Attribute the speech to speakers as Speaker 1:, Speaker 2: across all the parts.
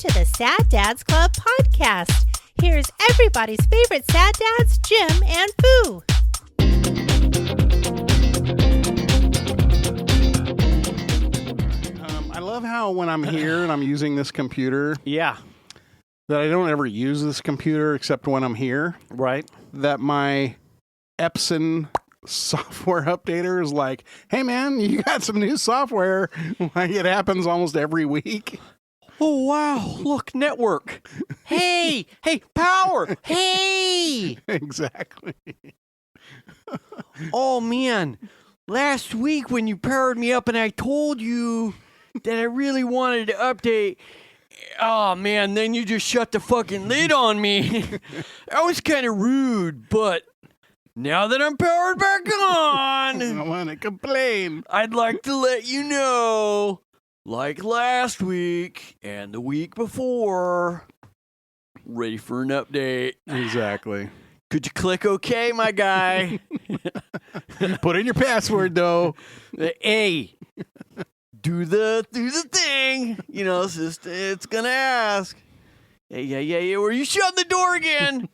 Speaker 1: to the Sad Dads Club podcast. Here's everybody's favorite sad dads, Jim and Foo.
Speaker 2: I love how when I'm here and I'm using this computer,
Speaker 3: Yeah.
Speaker 2: that I don't ever use this computer except when I'm here.
Speaker 3: Right.
Speaker 2: That my Epson software updater is like, hey man, you got some new software. Like it happens almost every week.
Speaker 3: Oh, wow. Look, network. Hey, power. Hey.
Speaker 2: Exactly.
Speaker 3: Oh, man. Last week when you powered me up and I told you that I really wanted to update, oh, man, then you just shut the fucking lid on me. That was kind of rude, but now that I'm powered back on,
Speaker 2: I want to complain.
Speaker 3: I'd like to let you know, like last week and the week before, ready for an update.
Speaker 2: Exactly.
Speaker 3: Could you click OK, my guy?
Speaker 2: Put in your password though.
Speaker 3: Hey, do the thing. You know, it's gonna ask. Hey, yeah. Were you shutting the door again?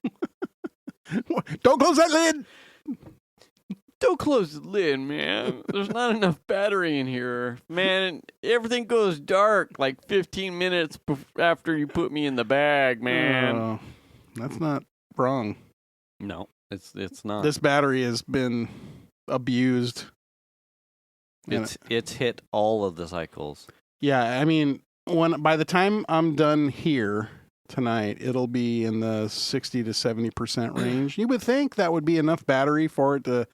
Speaker 2: Don't close that lid.
Speaker 3: Don't close the lid, man. There's not enough battery in here. Man, everything goes dark like 15 minutes after you put me in the bag, man.
Speaker 2: That's not wrong.
Speaker 3: No, it's not.
Speaker 2: This battery has been abused.
Speaker 3: It's hit all of the cycles.
Speaker 2: Yeah, I mean, by the time I'm done here tonight, it'll be in the 60 to 70% range. You would think that would be enough battery for it to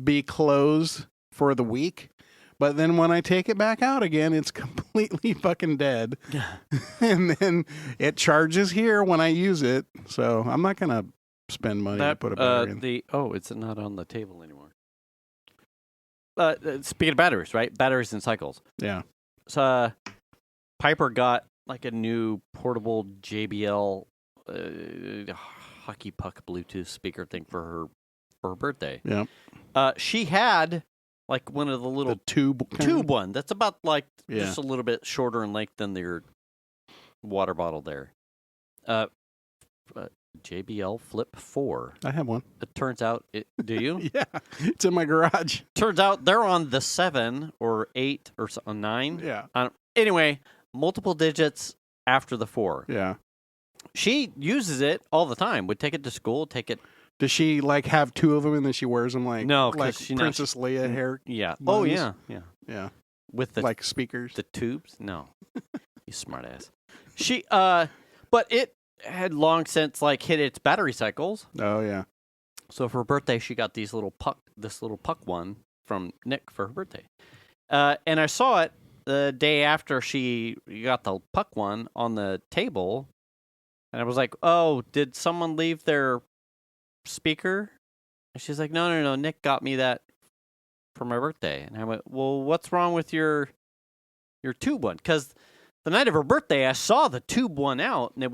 Speaker 2: be closed for the week. But then when I take it back out again, it's completely fucking dead. And then it charges here when I use it. So I'm not going to spend money to put a battery in.
Speaker 3: It's not on the table anymore. Speaking of batteries, right? Batteries and cycles.
Speaker 2: Yeah.
Speaker 3: So Piper got like a new portable JBL hockey puck Bluetooth speaker thing for her birthday.
Speaker 2: Yeah.
Speaker 3: She had like one of the little
Speaker 2: tube
Speaker 3: one that's about like
Speaker 2: Yeah.
Speaker 3: just a little bit shorter in length than your water bottle there. JBL Flip 4.
Speaker 2: I have one.
Speaker 3: It turns out, do you?
Speaker 2: Yeah, it's in my garage.
Speaker 3: Turns out they're on the 7 or 8 or 9.
Speaker 2: Yeah.
Speaker 3: Anyway, multiple digits after the 4.
Speaker 2: Yeah.
Speaker 3: She uses it all the time. Would take it to school, take it.
Speaker 2: Does she like have two of them and then she wears them like
Speaker 3: she
Speaker 2: Princess Leia hair?
Speaker 3: Yeah.
Speaker 2: buns?
Speaker 3: Oh, yeah.
Speaker 2: Yeah.
Speaker 3: With the
Speaker 2: like speakers.
Speaker 3: the tubes? No. You smart ass. She but it had long since like hit its battery cycles.
Speaker 2: Oh yeah.
Speaker 3: So for her birthday she got this little puck one from Nick for her birthday. And I saw it the day after she got the puck one on the table, and I was like, "Oh, did someone leave their speaker?" And she's like, "No, Nick got me that for my birthday." And I went, "Well, what's wrong with your tube one?" Because the night of her birthday, I saw the tube one out, and it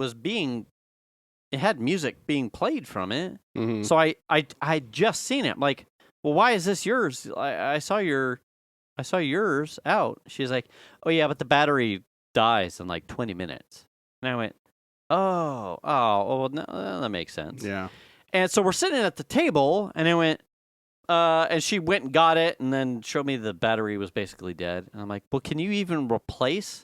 Speaker 3: had music being played from it.
Speaker 2: Mm-hmm.
Speaker 3: So I'd just seen it. I'm like, well, why is this yours? I saw yours out. She's like, oh yeah, but the battery dies in like 20 minutes. And I went, well, no, that makes sense.
Speaker 2: Yeah.
Speaker 3: And so we're sitting at the table, and I went, and she went and got it, and then showed me the battery was basically dead. And I'm like, well, can you even replace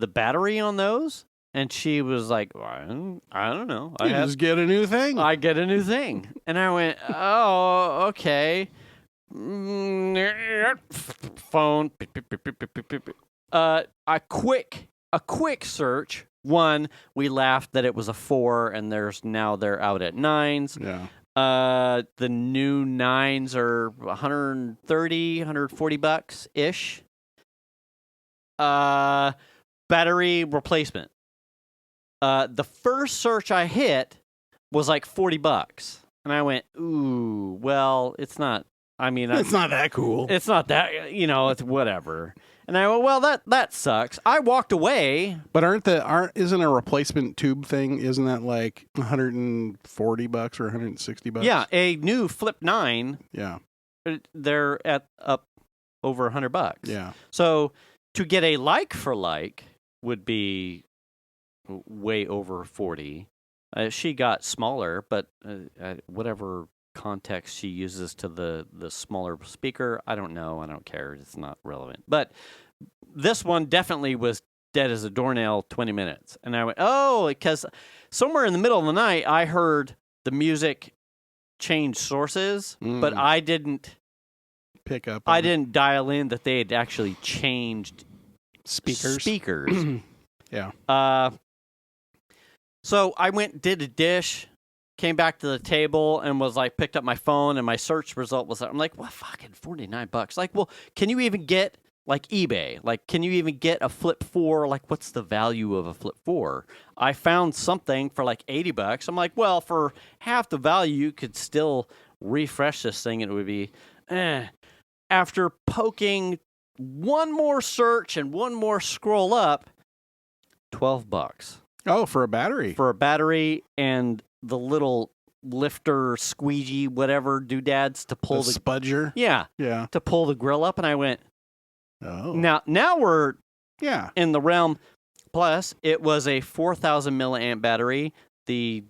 Speaker 3: the battery on those? And she was like, well, I don't know.
Speaker 2: You just get a new thing.
Speaker 3: I get a new thing. And I went, oh, okay. Phone. A quick search. One, we laughed that it was a 4, and they're out at 9s.
Speaker 2: Yeah.
Speaker 3: The new 9s are $130, $140-ish. Battery replacement. The first search I hit was like $40. And I went, ooh, well, it's not. I mean,
Speaker 2: it's not that cool.
Speaker 3: It's not that, it's whatever. And I went, well, that sucks. I walked away.
Speaker 2: But isn't a replacement tube thing? Isn't that like $140 or $160?
Speaker 3: Yeah, a new Flip 9.
Speaker 2: Yeah,
Speaker 3: they're up over $100.
Speaker 2: Yeah.
Speaker 3: So to get a like for like would be way over 40. She got smaller, but whatever context she uses to the smaller speaker, I don't know. I don't care. It's not relevant. But this one definitely was dead as a doornail 20 minutes. And I went, oh, because somewhere in the middle of the night, I heard the music change sources, but I didn't
Speaker 2: pick up.
Speaker 3: I didn't dial in that they had actually changed speakers.
Speaker 2: Yeah.
Speaker 3: So I went, did a dish, came back to the table, and was like, picked up my phone, and my search result was, I'm like, well, fucking $49. Like, well, can you even get, like, eBay? Like, can you even get a Flip 4? Like, what's the value of a Flip 4? I found something for, like, $80. I'm like, well, for half the value, you could still refresh this thing, and it would be, After poking one more search and one more scroll up, $12.
Speaker 2: Oh, for a battery.
Speaker 3: For a battery and the little lifter, squeegee, whatever doodads to pull the
Speaker 2: spudger.
Speaker 3: Yeah. To pull the grill up. And I went,
Speaker 2: oh.
Speaker 3: Now we're in the realm. Plus, it was a 4,000 milliamp battery. The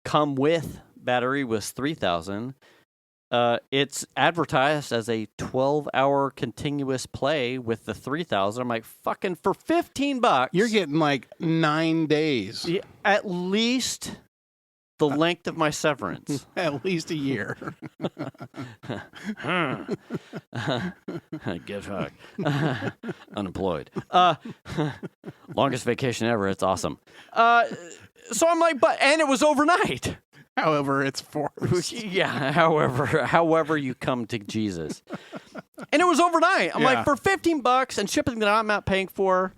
Speaker 3: come with battery was 3,000. It's advertised as a 12-hour continuous play with the 3,000. I'm like, fucking for $15.
Speaker 2: You're getting like 9 days.
Speaker 3: Yeah, at least the length of my severance.
Speaker 2: At least a year.
Speaker 3: Get fucked. Unemployed. Longest vacation ever. It's awesome. So I'm like, and it was overnight.
Speaker 2: However, it's forced.
Speaker 3: Yeah, however you come to Jesus. And it was overnight. I'm like, for $15 and shipping that I'm not paying for,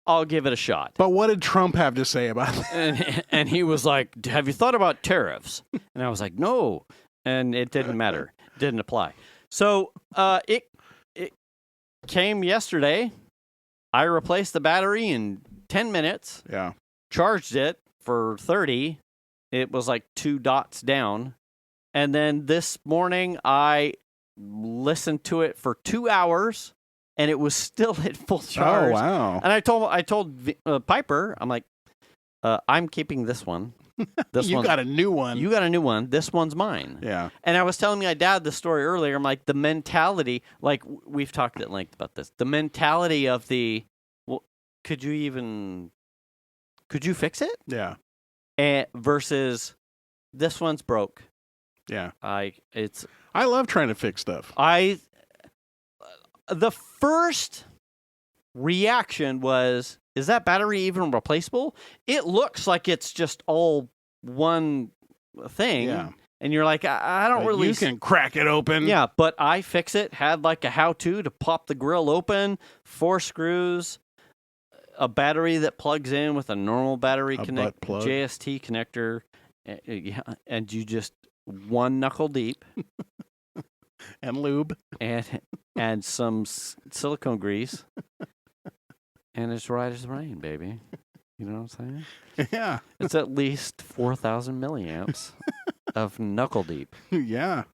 Speaker 3: I'll give it a shot.
Speaker 2: But what did Trump have to say about that?
Speaker 3: And he was like, have you thought about tariffs? And I was like, no. And it didn't matter. It didn't apply. So it came yesterday. I replaced the battery in 10 minutes.
Speaker 2: Yeah.
Speaker 3: Charged it for 30. It was like 2 dots down. And then this morning, I listened to it for 2 hours, and it was still at full charge.
Speaker 2: Oh, wow.
Speaker 3: And I told Piper, I'm like, I'm keeping this one.
Speaker 2: You got a new one.
Speaker 3: You got a new one. This one's mine.
Speaker 2: Yeah.
Speaker 3: And I was telling my dad the story earlier. I'm like, the mentality, like we've talked at length about this, the mentality of well, could you fix it?
Speaker 2: Yeah.
Speaker 3: Versus this one's broke.
Speaker 2: Yeah.
Speaker 3: I
Speaker 2: love trying to fix stuff.
Speaker 3: The first reaction was, is that battery even replaceable? It looks like it's just all one thing.
Speaker 2: Yeah.
Speaker 3: And you're like, I don't really...
Speaker 2: You can crack it open.
Speaker 3: Yeah, but I fix it, had like a how-to to pop the grill open, 4 screws, a battery that plugs in with a normal battery JST connector, and you just one knuckle deep,
Speaker 2: and lube,
Speaker 3: and some silicone grease, and it's right as rain, baby. You know what I'm saying?
Speaker 2: Yeah,
Speaker 3: it's at least 4,000 milliamps of knuckle deep.
Speaker 2: Yeah,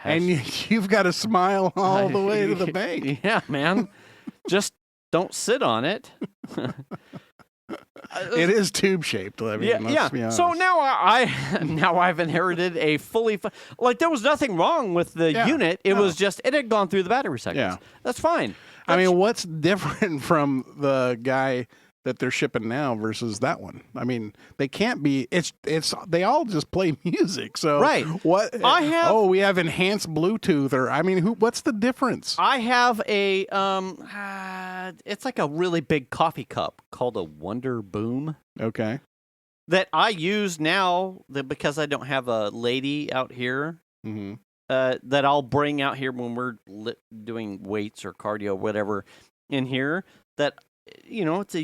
Speaker 2: and you've got a smile all the way to the bank.
Speaker 3: Yeah, man, just. Don't sit on it.
Speaker 2: It is tube shaped. I mean, let's be honest.
Speaker 3: So now I've inherited a fully like there was nothing wrong with the unit. It was just it had gone through the battery cycles. Yeah, that's fine.
Speaker 2: I mean, what's different from the guy that they're shipping now versus that one? I mean, they can't be. It's they all just play music. So
Speaker 3: right.
Speaker 2: What we have enhanced Bluetooth, or I mean, what's the difference?
Speaker 3: I have a it's like a really big coffee cup called a Wonder Boom.
Speaker 2: Okay.
Speaker 3: That I use now because I don't have a lady out here.
Speaker 2: Mm-hmm.
Speaker 3: That I'll bring out here when we're doing weights or cardio, whatever, in here. That. You know, it's a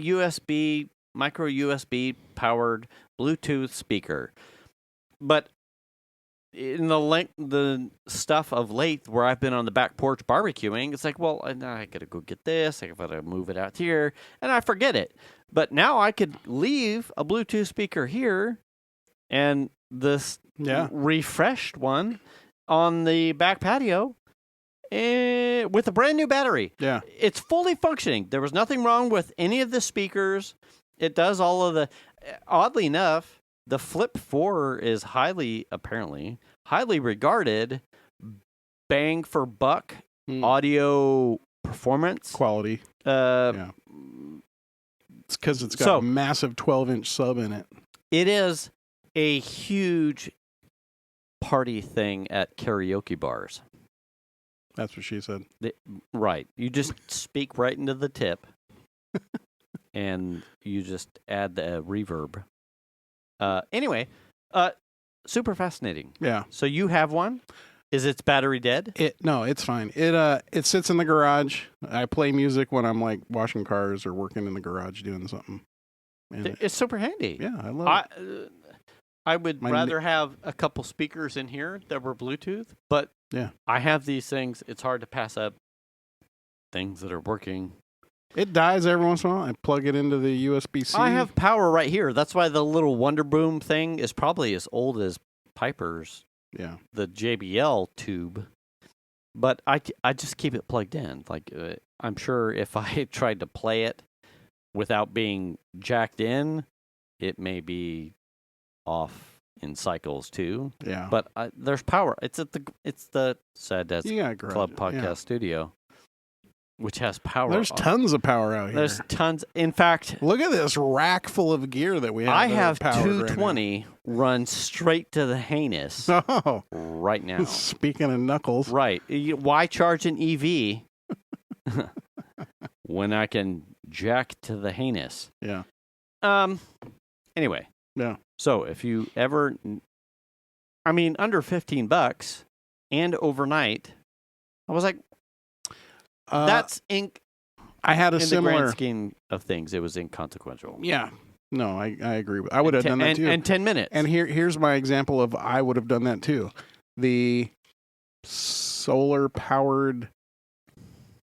Speaker 3: micro USB powered Bluetooth speaker. But in the stuff of late where I've been on the back porch barbecuing, it's like, well, I got to go get this. I got to move it out here. And I forget it. But now I could leave a Bluetooth speaker here and this refreshed one on the back patio. with a brand new battery.
Speaker 2: Yeah.
Speaker 3: It's fully functioning. There was nothing wrong with any of the speakers. It does all of the. Oddly enough, the Flip 4 is apparently highly regarded, bang for buck audio performance
Speaker 2: Quality.
Speaker 3: Yeah.
Speaker 2: It's because it's got a massive 12-inch sub in it.
Speaker 3: It is a huge party thing at karaoke bars.
Speaker 2: That's what she said.
Speaker 3: Right. You just speak right into the tip, and you just add the reverb. Anyway, super fascinating.
Speaker 2: Yeah.
Speaker 3: So you have one? Is its battery dead?
Speaker 2: No, it's fine. It sits in the garage. I play music when I'm like washing cars or working in the garage doing something. And
Speaker 3: It's super handy.
Speaker 2: yeah, I love it.
Speaker 3: I would rather have a couple speakers in here that were Bluetooth, but
Speaker 2: yeah,
Speaker 3: I have these things. It's hard to pass up things that are working.
Speaker 2: It dies every once in a while. I plug it into the USB-C.
Speaker 3: I have power right here. That's why the little Wonder Boom thing is probably as old as Piper's.
Speaker 2: Yeah.
Speaker 3: The JBL tube. But I just keep it plugged in. Like I'm sure if I tried to play it without being jacked in, it may be off in cycles too.
Speaker 2: Yeah.
Speaker 3: But there's power. It's the Sad Dad's Club Podcast Studio, which has power.
Speaker 2: There's tons of power out here.
Speaker 3: There's tons. In fact,
Speaker 2: look at this rack full of gear that we have.
Speaker 3: I have 220 run straight to the heinous right now.
Speaker 2: Speaking of knuckles.
Speaker 3: Right. Why charge an EV when I can jack to the heinous?
Speaker 2: Yeah.
Speaker 3: Anyway.
Speaker 2: Yeah.
Speaker 3: So if you ever, under $15 and overnight, I was like, that's
Speaker 2: I had a
Speaker 3: in
Speaker 2: similar
Speaker 3: the grand scheme of things. It was inconsequential.
Speaker 2: Yeah. No, I agree. I would have done that too.
Speaker 3: And 10 minutes.
Speaker 2: And here's my example of I would have done that too. The solar powered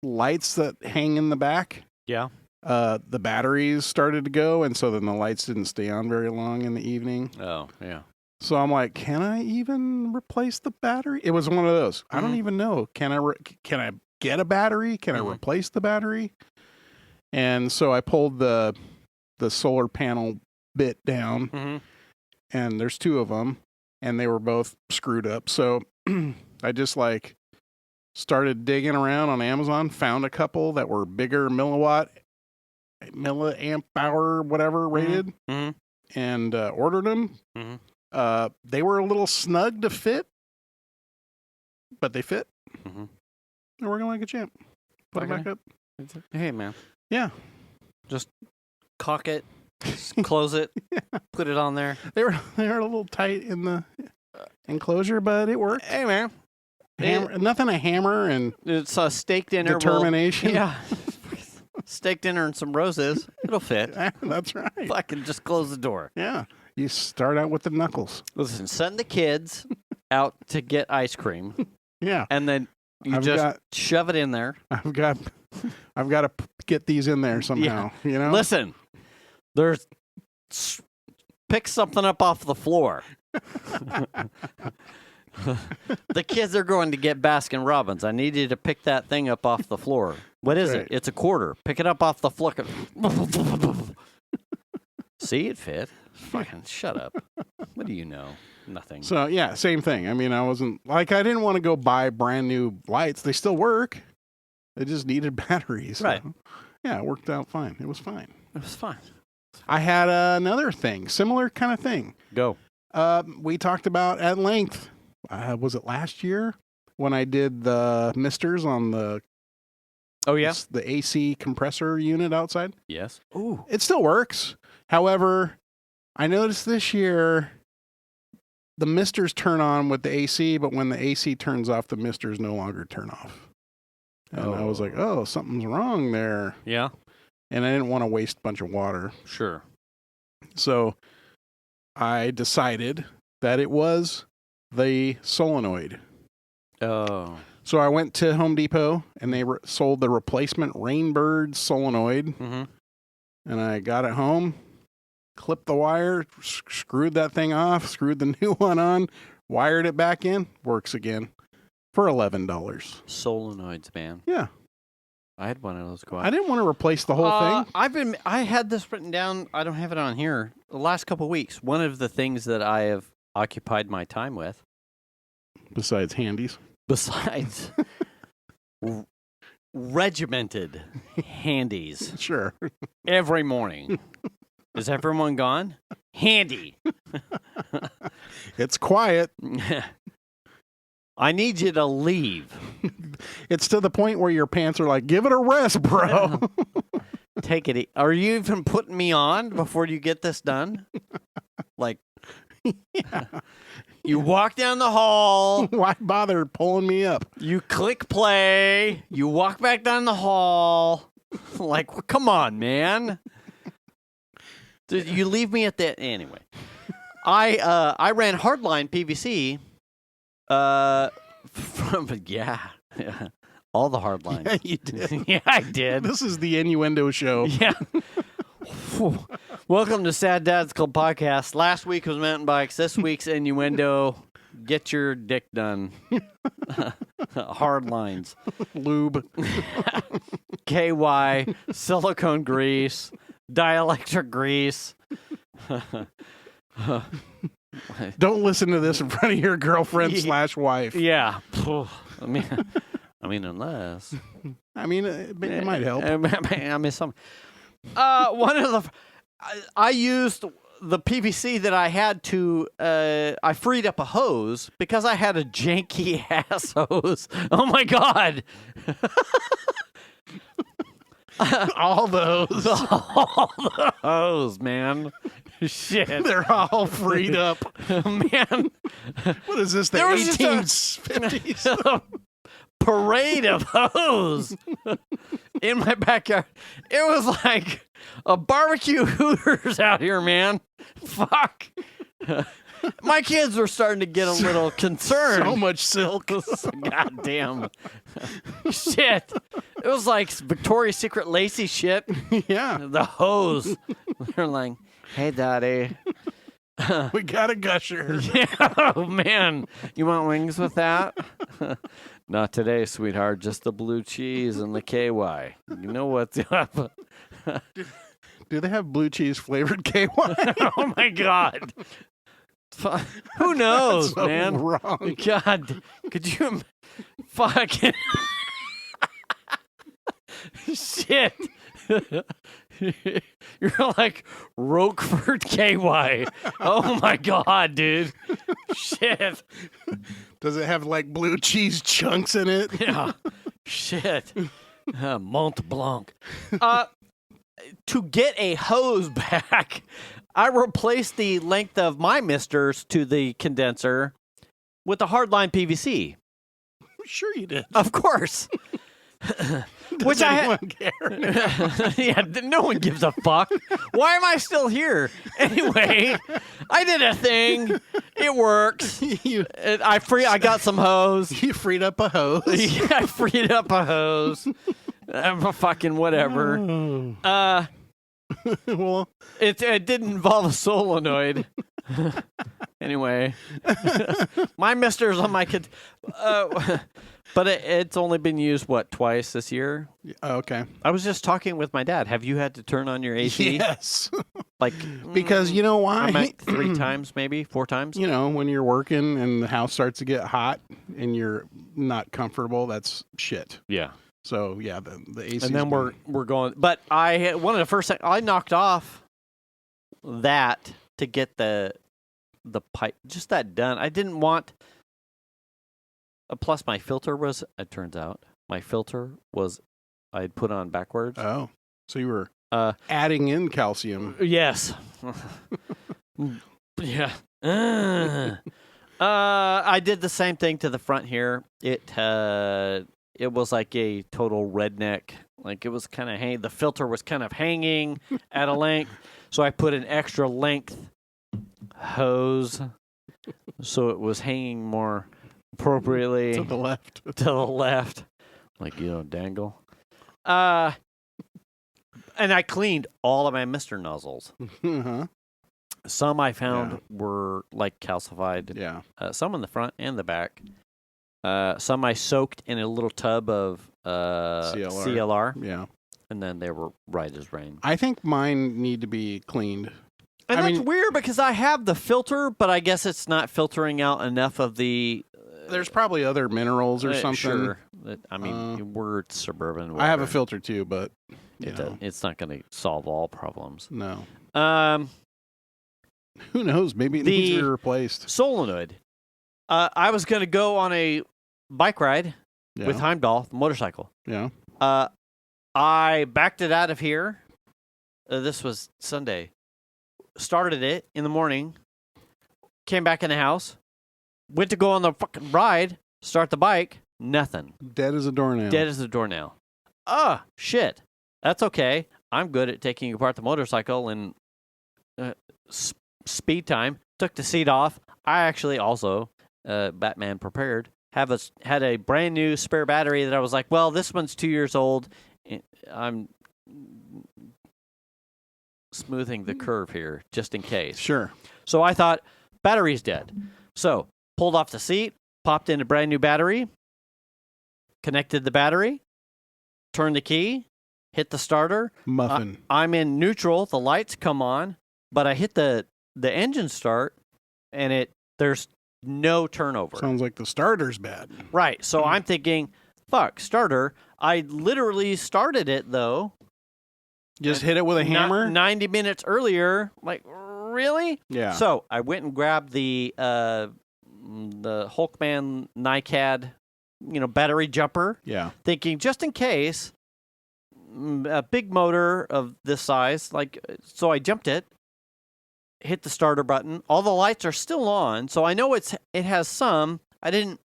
Speaker 2: lights that hang in the back.
Speaker 3: Yeah.
Speaker 2: The batteries started to go, and so then the lights didn't stay on very long in the evening.
Speaker 3: Oh, yeah.
Speaker 2: So I'm like, can I even replace the battery? It was one of those. I don't even know. Can I get a battery? Can I replace the battery? And so I pulled the solar panel bit down, and there's two of them, and they were both screwed up. So I just started digging around on Amazon, found a couple that were bigger milliamp hour, whatever rated, and ordered them. They were a little snug to fit, but they fit. They're working like a champ. Put it back up.
Speaker 3: Hey, man.
Speaker 2: Yeah.
Speaker 3: Just cock it, close it, put it on there.
Speaker 2: They were a little tight in the enclosure, but it worked.
Speaker 3: Hey, man.
Speaker 2: Nothing a hammer and
Speaker 3: it's a steak dinner.
Speaker 2: Determination.
Speaker 3: Yeah. Steak dinner and some roses. It'll fit.
Speaker 2: That's right.
Speaker 3: If I can just close the door.
Speaker 2: Yeah. You start out with the knuckles.
Speaker 3: Listen, send the kids out to get ice cream.
Speaker 2: Yeah.
Speaker 3: And then you shove it in there.
Speaker 2: I've got to get these in there somehow.
Speaker 3: Yeah.
Speaker 2: You know?
Speaker 3: Listen, pick something up off the floor. The kids are going to get Baskin Robbins. I need you to pick that thing up off the floor. What is it? It's a quarter. Pick it up off the floor. See, it fit. Fucking shut up. What do you know? Nothing.
Speaker 2: So, yeah, same thing. I didn't want to go buy brand new lights. They still work. They just needed batteries.
Speaker 3: Right.
Speaker 2: So, yeah, it worked out fine. It was fine.
Speaker 3: It was fine.
Speaker 2: I had another thing, similar kind of thing.
Speaker 3: Go.
Speaker 2: We talked about at length. Was it last year when I did the misters on the?
Speaker 3: Oh yeah,
Speaker 2: the AC compressor unit outside.
Speaker 3: Yes.
Speaker 2: Ooh, it still works. However, I noticed this year the misters turn on with the AC, but when the AC turns off, the misters no longer turn off. And I was like, oh, something's wrong there.
Speaker 3: Yeah.
Speaker 2: And I didn't want to waste a bunch of water.
Speaker 3: Sure.
Speaker 2: So I decided that it was the solenoid.
Speaker 3: Oh.
Speaker 2: So I went to Home Depot, and they sold the replacement Rainbird solenoid. And I got it home, clipped the wire, screwed that thing off, screwed the new one on, wired it back in, works again. for $11.
Speaker 3: Solenoids, man.
Speaker 2: Yeah.
Speaker 3: I had one of those go out.
Speaker 2: I didn't want to replace the whole thing.
Speaker 3: I had this written down. I don't have it on here. The last couple of weeks, one of the things that I have occupied my time with,
Speaker 2: Besides handies.
Speaker 3: besides regimented handies
Speaker 2: Sure.
Speaker 3: every morning. Is everyone gone? Handy.
Speaker 2: It's quiet.
Speaker 3: I need you to leave.
Speaker 2: It's to the point where your pants are like, give it a rest, bro.
Speaker 3: Take it. Are you even putting me on before you get this done? Like, you walk down the hall.
Speaker 2: Why bother pulling me up?
Speaker 3: You click play. You walk back down the hall. Like, come on, man. You leave me at that anyway. I ran hardline PVC. All the hard lines.
Speaker 2: Yeah, you did.
Speaker 3: Yeah, I did.
Speaker 2: This is the innuendo show.
Speaker 3: Yeah. Welcome to Sad Dad's Club Podcast. Last week was mountain bikes. This week's innuendo. Get your dick done. Hard lines.
Speaker 2: Lube.
Speaker 3: KY. Silicone grease. Dielectric grease.
Speaker 2: Don't listen to this in front of your girlfriend / wife.
Speaker 3: Yeah. I mean, unless.
Speaker 2: I mean, it might help.
Speaker 3: I mean, some. One of the. I used the PVC that I had to. I freed up a hose because I had a janky ass hose. Oh my god.
Speaker 2: All those.
Speaker 3: All the hose, man. Shit.
Speaker 2: They're all freed up.
Speaker 3: Man.
Speaker 2: What is this, the 1850s?
Speaker 3: Parade of hose in my backyard. It was like a barbecue Hooters out here, man. Fuck. My kids were starting to get a little concerned.
Speaker 2: So much silk.
Speaker 3: God damn. Shit. It was like Victoria's Secret lacy shit.
Speaker 2: Yeah.
Speaker 3: The hose. They're like, hey, Daddy.
Speaker 2: We got a gusher.
Speaker 3: Yeah, oh, man. You want wings with that? Not today, sweetheart. Just the blue cheese and the KY. You know what's up.
Speaker 2: Do they have blue cheese flavored KY?
Speaker 3: Oh, my God. Who knows,
Speaker 2: so
Speaker 3: man?
Speaker 2: Wrong.
Speaker 3: God, could you fucking shit? You're like Roquefort KY. Oh my god, dude. Shit.
Speaker 2: Does it have like blue cheese chunks in it?
Speaker 3: Yeah. Shit. Mont Blanc. To get a hose back, I replaced the length of my misters to the condenser with a hardline PVC.
Speaker 2: Sure you did.
Speaker 3: Of course.
Speaker 2: Does anyone care?
Speaker 3: Yeah, no one gives a fuck. Why am I still here? Anyway, I did a thing. It works. I got some hose.
Speaker 2: You freed up a hose.
Speaker 3: Yeah, I freed up a hose. Fucking whatever.
Speaker 2: Well,
Speaker 3: it didn't involve a solenoid. Anyway, my mister's on my kid. But it's only been used, twice this year?
Speaker 2: Okay.
Speaker 3: I was just talking with my dad. Have you had to turn on your AC?
Speaker 2: Yes.
Speaker 3: Like,
Speaker 2: because you know why?
Speaker 3: I meant 3 times, maybe 4 times.
Speaker 2: You know, when you're working and the house starts to get hot and you're not comfortable, that's shit.
Speaker 3: Yeah.
Speaker 2: So yeah, the AC.
Speaker 3: And then we're going. But one of the first things I knocked off that to get the pipe, just that done. I didn't want. Plus, my filter was. It turns out my filter was. I had put on backwards.
Speaker 2: Oh, so you were adding in calcium.
Speaker 3: Yes. Yeah. I did the same thing to the front here. It was like a total redneck. Like it was kind of the filter was kind of hanging at a length, so I put an extra length hose, so it was hanging more appropriately
Speaker 2: to the left.
Speaker 3: To the left, like dangle. And I cleaned all of my mister nozzles.
Speaker 2: Uh-huh.
Speaker 3: Some I found were like calcified.
Speaker 2: Yeah.
Speaker 3: Some in the front and the back. Some I soaked in a little tub of CLR,
Speaker 2: Yeah.
Speaker 3: and then they were right as rain.
Speaker 2: I think mine need to be cleaned.
Speaker 3: And that's weird because I have the filter, but I guess it's not filtering out enough of the...
Speaker 2: There's probably other minerals or something.
Speaker 3: Sure. We're suburban. Whatever.
Speaker 2: I have a filter too, but
Speaker 3: it's not going to solve all problems.
Speaker 2: No.
Speaker 3: Who
Speaker 2: Who knows? Maybe it needs to be replaced.
Speaker 3: Solenoid. I was going to go on a bike ride with Heimdall, the motorcycle.
Speaker 2: Yeah.
Speaker 3: I backed it out of here. This was Sunday. Started it in the morning. Came back in the house. Went to go on the fucking ride. Start the bike. Nothing.
Speaker 2: Dead as a doornail.
Speaker 3: Dead as a doornail. Shit. That's okay. I'm good at taking apart the motorcycle in speed time. Took the seat off. I actually also, Batman prepared, had a brand new spare battery that I was like, well, this one's 2 years old. I'm smoothing the curve here just in case.
Speaker 2: Sure.
Speaker 3: So I thought, battery's dead. So pulled off the seat, popped in a brand new battery, connected the battery, turned the key, hit the starter.
Speaker 2: Muffin.
Speaker 3: I'm in neutral. The lights come on, but I hit the engine start, and there's no turnover.
Speaker 2: Sounds like the starter's bad.
Speaker 3: Right. So I'm thinking, fuck, starter. I literally started it, though.
Speaker 2: Just hit it with a hammer?
Speaker 3: 90 minutes earlier. Like, really?
Speaker 2: Yeah.
Speaker 3: So I went and grabbed the Hulkman NiCad, battery jumper.
Speaker 2: Yeah.
Speaker 3: Thinking just in case, a big motor of this size, so I jumped it, hit the starter button. All the lights are still on, so I know it has some. I didn't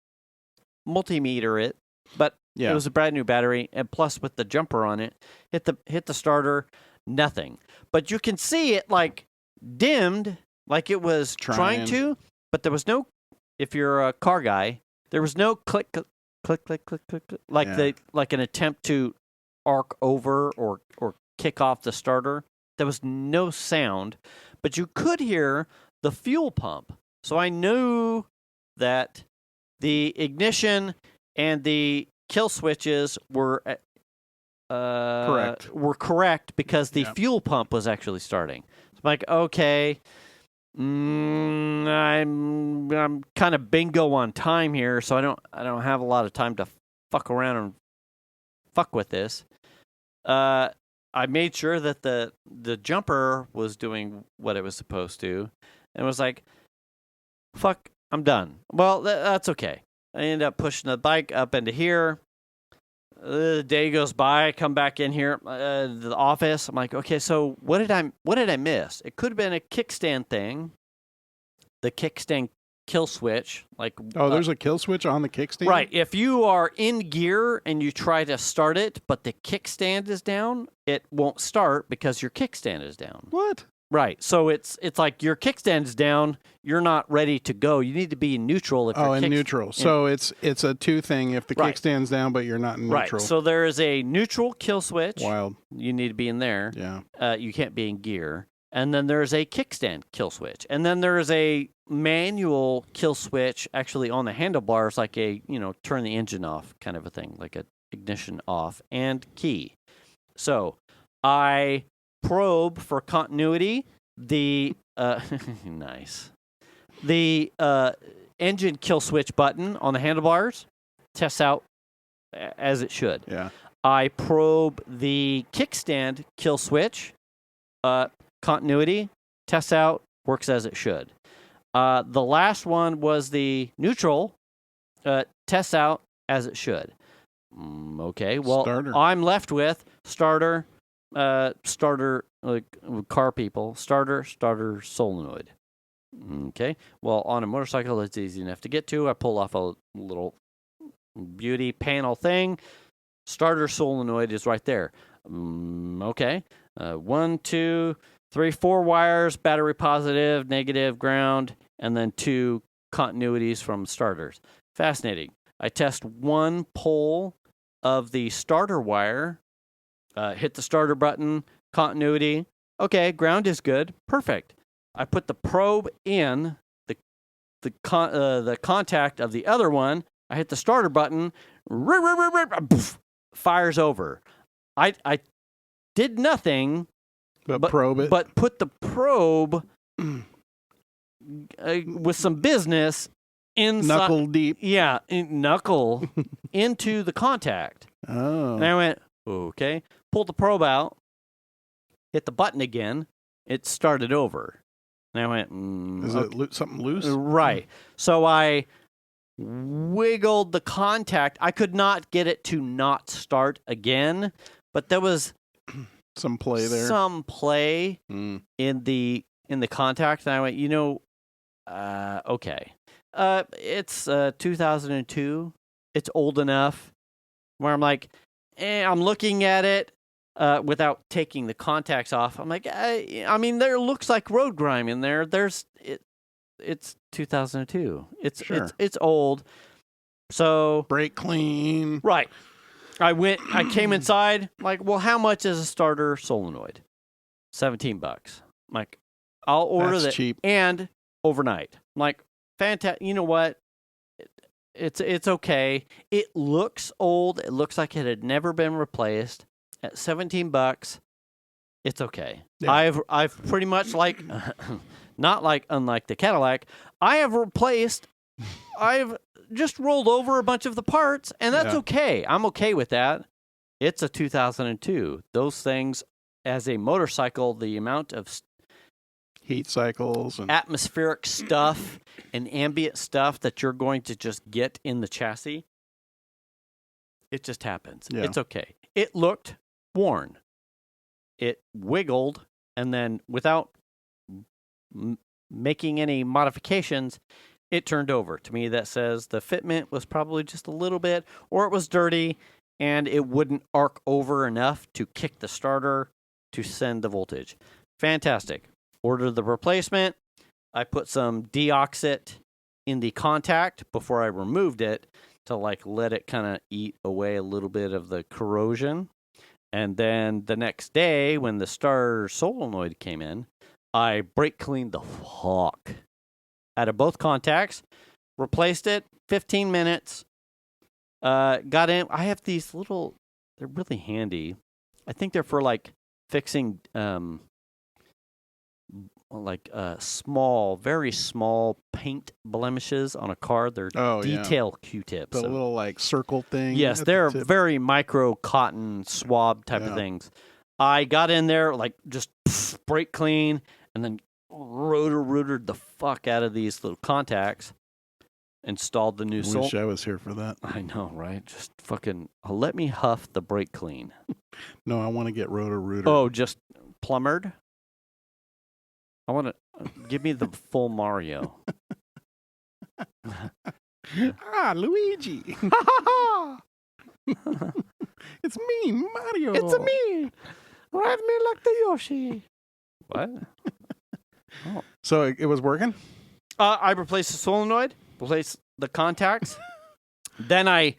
Speaker 3: multimeter it, but it was a brand new battery, and plus with the jumper on it, hit the starter, nothing. But you can see it dimmed, like it was trying to, but there was no. If you're a car guy, there was no click, click, click, click, click, like an attempt to arc over or kick off the starter. There was no sound, but you could hear the fuel pump. So I knew that the ignition and the kill switches were correct because the fuel pump was actually starting. So I'm like, okay, I'm kind of bingo on time here, so I don't have a lot of time to fuck around and fuck with this. I made sure that the jumper was doing what it was supposed to, and was like, fuck, I'm done. Well, that's okay. I end up pushing the bike up into here. The day goes by. I come back in here, the office. I'm like, okay, so what did I miss? It could have been a kickstand thing. The kickstand kill switch,
Speaker 2: there's a kill switch on the kickstand?
Speaker 3: Right. If you are in gear and you try to start it, but the kickstand is down, it won't start because your kickstand is down.
Speaker 2: What?
Speaker 3: Right. So it's like your kickstand is down, you're not ready to go. You need to be in neutral if you're
Speaker 2: in neutral. So it's a two thing if the kickstand's down but you're not in neutral.
Speaker 3: Right. So there is a neutral kill switch.
Speaker 2: Wild.
Speaker 3: You need to be in there.
Speaker 2: Yeah.
Speaker 3: You can't be in gear. And then there's a kickstand kill switch. And then there's a manual kill switch actually on the handlebars, like a, turn the engine off kind of a thing, like a ignition off and key. So I probe for continuity the nice. The engine kill switch button on the handlebars tests out as it should.
Speaker 2: Yeah.
Speaker 3: I probe the kickstand kill switch continuity, tests out, works as it should. The last one was the neutral, tests out as it should. Okay, well,
Speaker 2: starter.
Speaker 3: I'm left with starter, like car people, starter, solenoid. Okay, well, on a motorcycle, it's easy enough to get to. I pull off a little beauty panel thing. Starter solenoid is right there. Okay, 1, 2, 3, 4 wires, battery positive, negative, ground, and then 2 continuities from starters. Fascinating. I test one pole of the starter wire, hit the starter button, continuity. Okay, ground is good. Perfect. I put the probe in the contact of the other one. I hit the starter button. Poof, fires over. I did nothing
Speaker 2: But probe it.
Speaker 3: but put the probe with some business inside.
Speaker 2: Knuckle deep.
Speaker 3: Yeah, knuckle into the contact.
Speaker 2: Oh.
Speaker 3: And I went, okay. Pulled the probe out. Hit the button again. It started over. And I went,
Speaker 2: Is it something loose?
Speaker 3: Right. So I wiggled the contact. I could not get it to not start again, but there was
Speaker 2: Some play there.
Speaker 3: some play
Speaker 2: Mm.
Speaker 3: in the contact, and I went, okay. It's 2002. It's old enough where I'm like, I'm looking at it without taking the contacts off. I'm like, I mean, there looks like road grime in there. It's 2002. It's old. So
Speaker 2: Brake clean.
Speaker 3: right. I came inside, like, well, how much is a starter solenoid? $17. I'm like, I'll order
Speaker 2: That's
Speaker 3: that
Speaker 2: cheap.
Speaker 3: and overnight. I'm like, fantastic. You know what? It's okay. It looks old. It looks like it had never been replaced. At $17, it's okay.
Speaker 2: Yeah.
Speaker 3: I've pretty much like not like unlike the Cadillac, I've just rolled over a bunch of the parts, and that's okay. I'm okay with that. It's a 2002. Those things, as a motorcycle, the amount of
Speaker 2: Heat cycles. And
Speaker 3: atmospheric stuff and ambient stuff that you're going to just get in the chassis, it just happens.
Speaker 2: Yeah.
Speaker 3: It's okay. It looked worn. It wiggled, and then without making any modifications, it turned over. To me, that says the fitment was probably just a little bit, or it was dirty, and it wouldn't arc over enough to kick the starter to send the voltage. Fantastic. Ordered the replacement. I put some deoxit in the contact before I removed it to let it kind of eat away a little bit of the corrosion. And then the next day, when the starter solenoid came in, I brake cleaned the fuck out of both contacts, replaced it, 15 minutes, got in. I have these little, they're really handy. I think they're for fixing small, very small paint blemishes on a car. They're detail Q-tips.
Speaker 2: the little circle thing.
Speaker 3: Yes,
Speaker 2: at
Speaker 3: they're
Speaker 2: the tip.
Speaker 3: very micro cotton swab type of things. I got in there, just brake clean, and then rooted the fuck out of these little contacts. Installed the new
Speaker 2: Wish I was here for that.
Speaker 3: I know, right? Just fucking let me huff the brake clean.
Speaker 2: No, I want to get rotor-rooter.
Speaker 3: Oh, just plumbered? I want to give me the full Mario.
Speaker 2: Luigi. It's me, Mario.
Speaker 3: It's me. Ride me like the Yoshi. What? Oh.
Speaker 2: So it was working?
Speaker 3: I replaced the solenoid, replaced the contacts. Then I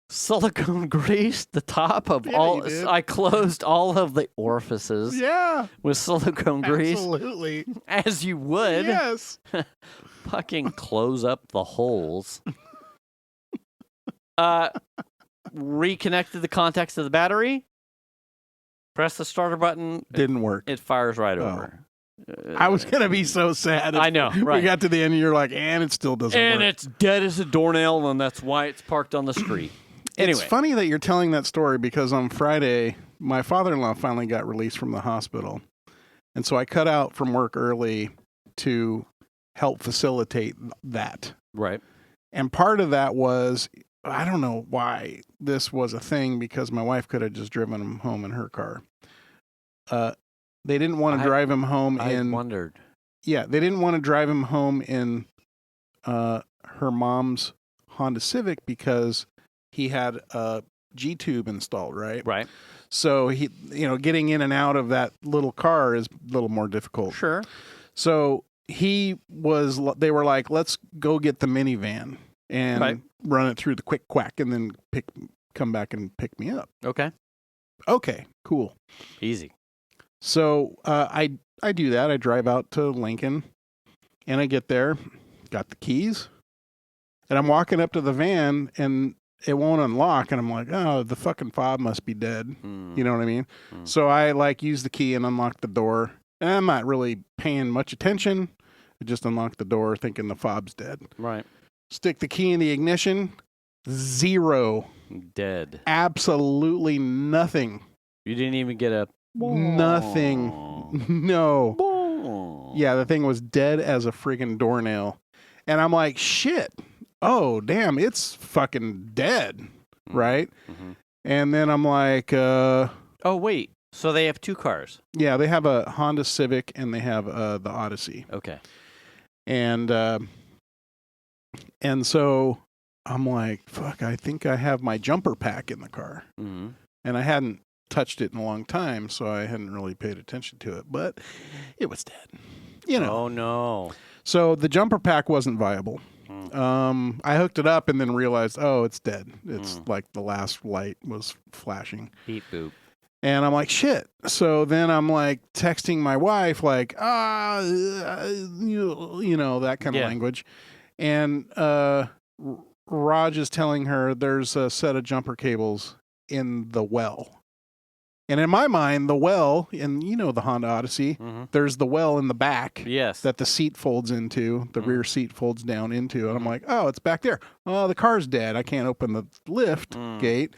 Speaker 3: silicone greased the top of all. I closed all of the orifices.
Speaker 2: Yeah.
Speaker 3: With silicone grease.
Speaker 2: Absolutely.
Speaker 3: As you would.
Speaker 2: Yes.
Speaker 3: Fucking close up the holes. Reconnected the contacts to the battery. Press the starter button.
Speaker 2: Didn't work.
Speaker 3: It fires right over.
Speaker 2: I was going to be so sad.
Speaker 3: I know, right.
Speaker 2: We got to the end and you're like, and it still doesn't work.
Speaker 3: And it's dead as a doornail, and that's why it's parked on the street. Anyway.
Speaker 2: It's funny that you're telling that story because on Friday, my father-in-law finally got released from the hospital. And so I cut out from work early to help facilitate that.
Speaker 3: Right.
Speaker 2: And part of that was, I don't know why this was a thing because my wife could have just driven him home in her car. They didn't want to drive him home
Speaker 3: I wondered.
Speaker 2: Yeah, they didn't want to drive him home in her mom's Honda Civic because he had a G-tube installed, right?
Speaker 3: Right.
Speaker 2: So he, getting in and out of that little car is a little more difficult.
Speaker 3: Sure.
Speaker 2: So they were like, let's go get the minivan and run it through the quick quack and then come back and pick me up. Okay, cool.
Speaker 3: Easy.
Speaker 2: So I do that. I drive out to Lincoln and I get there, got the keys, And I'm walking up to the van and it won't unlock. And I'm like, oh, the fucking fob must be dead. You know what I mean? So I like use the key and unlock the door. And I'm not really paying much attention. I just unlock the door thinking the fob's dead.
Speaker 3: Right.
Speaker 2: Stick the key in the ignition. 0.
Speaker 3: Dead.
Speaker 2: Absolutely nothing.
Speaker 3: You didn't even get a...
Speaker 2: Nothing. No. Yeah, the thing was dead as a friggin' doornail. And I'm like, shit. Oh, damn, it's fucking dead. Right?
Speaker 3: Mm-hmm.
Speaker 2: And then I'm like,
Speaker 3: oh, wait. So they have 2 cars?
Speaker 2: Yeah, they have a Honda Civic and they have the Odyssey.
Speaker 3: Okay.
Speaker 2: And so I'm like, fuck, I think I have my jumper pack in the car.
Speaker 3: Mm-hmm.
Speaker 2: And I hadn't touched it in a long time, so I hadn't really paid attention to it. But it was dead. You know.
Speaker 3: Oh, no.
Speaker 2: So the jumper pack wasn't viable. I hooked it up and then realized, oh, it's dead. It's like the last light was flashing.
Speaker 3: Beep boop.
Speaker 2: And I'm like, shit. So then I'm like texting my wife, like, you know, that kind of language. And Raj is telling her there's a set of jumper cables in the well. And in my mind, the well, and you know the Honda Odyssey, there's the well in the back that the seat folds into, the rear seat folds down into. And I'm like, oh, it's back there. Oh, the car's dead. I can't open the lift gate.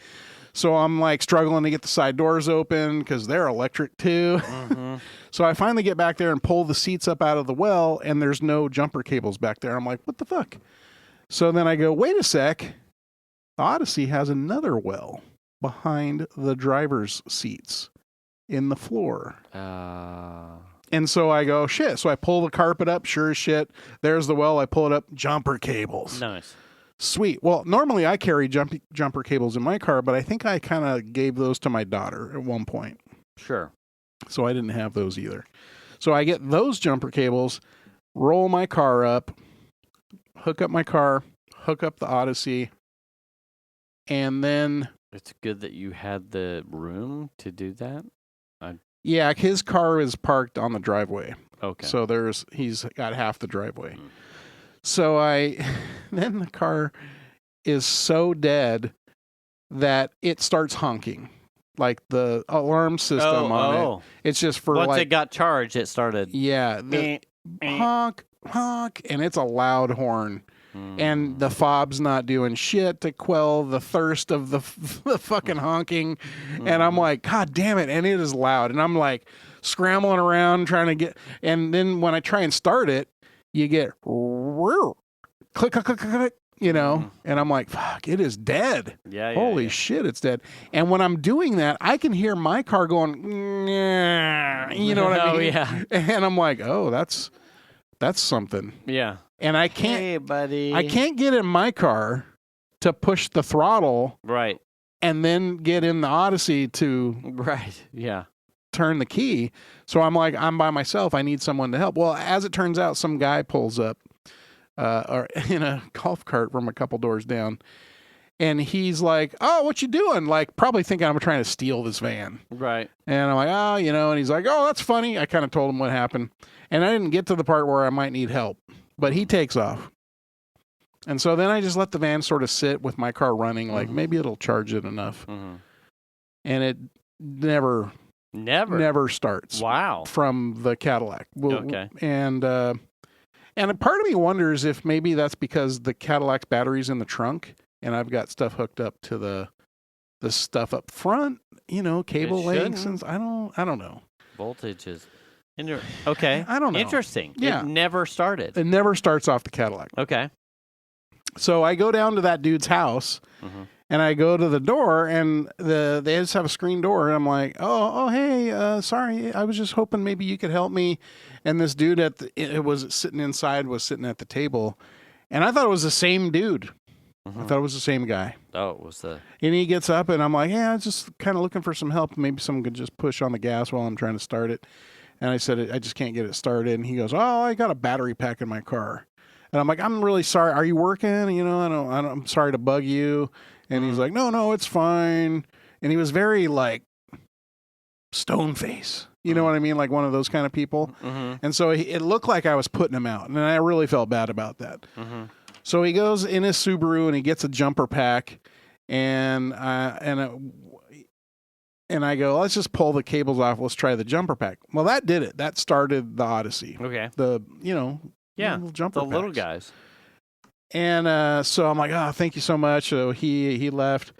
Speaker 2: So I'm like struggling to get the side doors open because they're electric too. So I finally get back there and pull the seats up out of the well, and there's no jumper cables back there. I'm like, what the fuck? So then I go, wait a sec. The Odyssey has another well behind the driver's seats in the floor. And so I go, shit. So I pull the carpet up, sure as shit. There's the well. I pull it up, jumper cables.
Speaker 3: Nice.
Speaker 2: Sweet. Well, normally I carry jumper cables in my car, but I think I kind of gave those to my daughter at one point.
Speaker 3: Sure.
Speaker 2: So I didn't have those either. So I get those jumper cables, roll my car up, hook up my car, hook up the Odyssey, and then...
Speaker 3: It's good that you had the room to do that.
Speaker 2: Yeah, his car is parked on the driveway.
Speaker 3: Okay.
Speaker 2: So he's got half the driveway. So then the car is so dead that it starts honking. Like the alarm system on it. It's just for
Speaker 3: once it got charged, it started.
Speaker 2: Yeah. Honk, honk. And it's a loud horn. And the fob's not doing shit to quell the thirst of the fucking honking. And I'm like, God damn it. And it is loud. And I'm like scrambling around trying to get. And then when I try and start it, you get click, click, click, click, you know. And I'm like, fuck, it is dead. Holy shit, it's dead. And when I'm doing that, I can hear my car going, you know what I mean?
Speaker 3: Yeah.
Speaker 2: And I'm like, oh, that's something.
Speaker 3: Yeah.
Speaker 2: And I can't,
Speaker 3: hey, buddy.
Speaker 2: I can't get in my car to push the throttle,
Speaker 3: right,
Speaker 2: and then get in the Odyssey to turn the key. So I'm like, I'm by myself. I need someone to help. Well, as it turns out, some guy pulls up, or in a golf cart from a couple doors down, and he's like, "Oh, what you doing?" Like, probably thinking I'm trying to steal this van,
Speaker 3: right?
Speaker 2: And I'm like, "Oh, you know," and he's like, "Oh, that's funny." I kind of told him what happened, and I didn't get to the part where I might need help. But he takes off. And so then I just let the van sort of sit with my car running, like maybe it'll charge it enough. And it never starts.
Speaker 3: Wow.
Speaker 2: From the Cadillac.
Speaker 3: Okay.
Speaker 2: And a part of me wonders if maybe that's because the Cadillac's battery's in the trunk and I've got stuff hooked up to the stuff up front, you know, cable links. And I don't know.
Speaker 3: Voltage is... Okay.
Speaker 2: I don't know.
Speaker 3: Interesting.
Speaker 2: Yeah.
Speaker 3: It never started.
Speaker 2: It never starts off the Cadillac.
Speaker 3: Okay.
Speaker 2: So I go down to that dude's house, and I go to the door, and they just have a screen door, and I'm like, oh, hey, sorry, I was just hoping maybe you could help me. And this dude was sitting at the table, and I thought it was the same dude. I thought it was the same guy.
Speaker 3: Oh, it was the...
Speaker 2: And he gets up, and I'm like, yeah, I'm just kind of looking for some help. Maybe someone could just push on the gas while I'm trying to start it. And I said, I just can't get it started. And he goes, oh, I got a battery pack in my car. And I'm like, I'm really sorry. Are you working? You know, I'm sorry to bug you. And he's like, no, it's fine. And he was very like stone face. You know what I mean? Like one of those kind of people. And so it looked like I was putting him out. And I really felt bad about that. So he goes in his Subaru and he gets a jumper pack, and I go, let's just pull the cables off. Let's try the jumper pack. Well, that did it. That started the Odyssey.
Speaker 3: Okay.
Speaker 2: The
Speaker 3: Yeah.
Speaker 2: jumper
Speaker 3: The little
Speaker 2: packs.
Speaker 3: guys.
Speaker 2: And so I'm like, oh, thank you so much. So he left.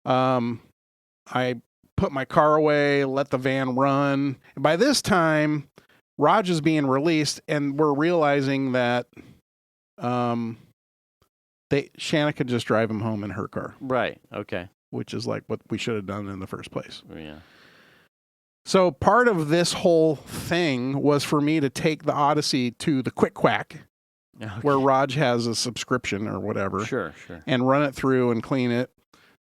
Speaker 2: I put my car away, let the van run. And by this time, Raj is being released, and we're realizing that Shanna could just drive him home in her car,
Speaker 3: Right. Okay.
Speaker 2: which is like what we should have done in the first place.
Speaker 3: Yeah.
Speaker 2: So part of this whole thing was for me to take the Odyssey to the Quick Quack,
Speaker 3: Okay.
Speaker 2: where Raj has a subscription or whatever,
Speaker 3: Sure.
Speaker 2: and run it through and clean it.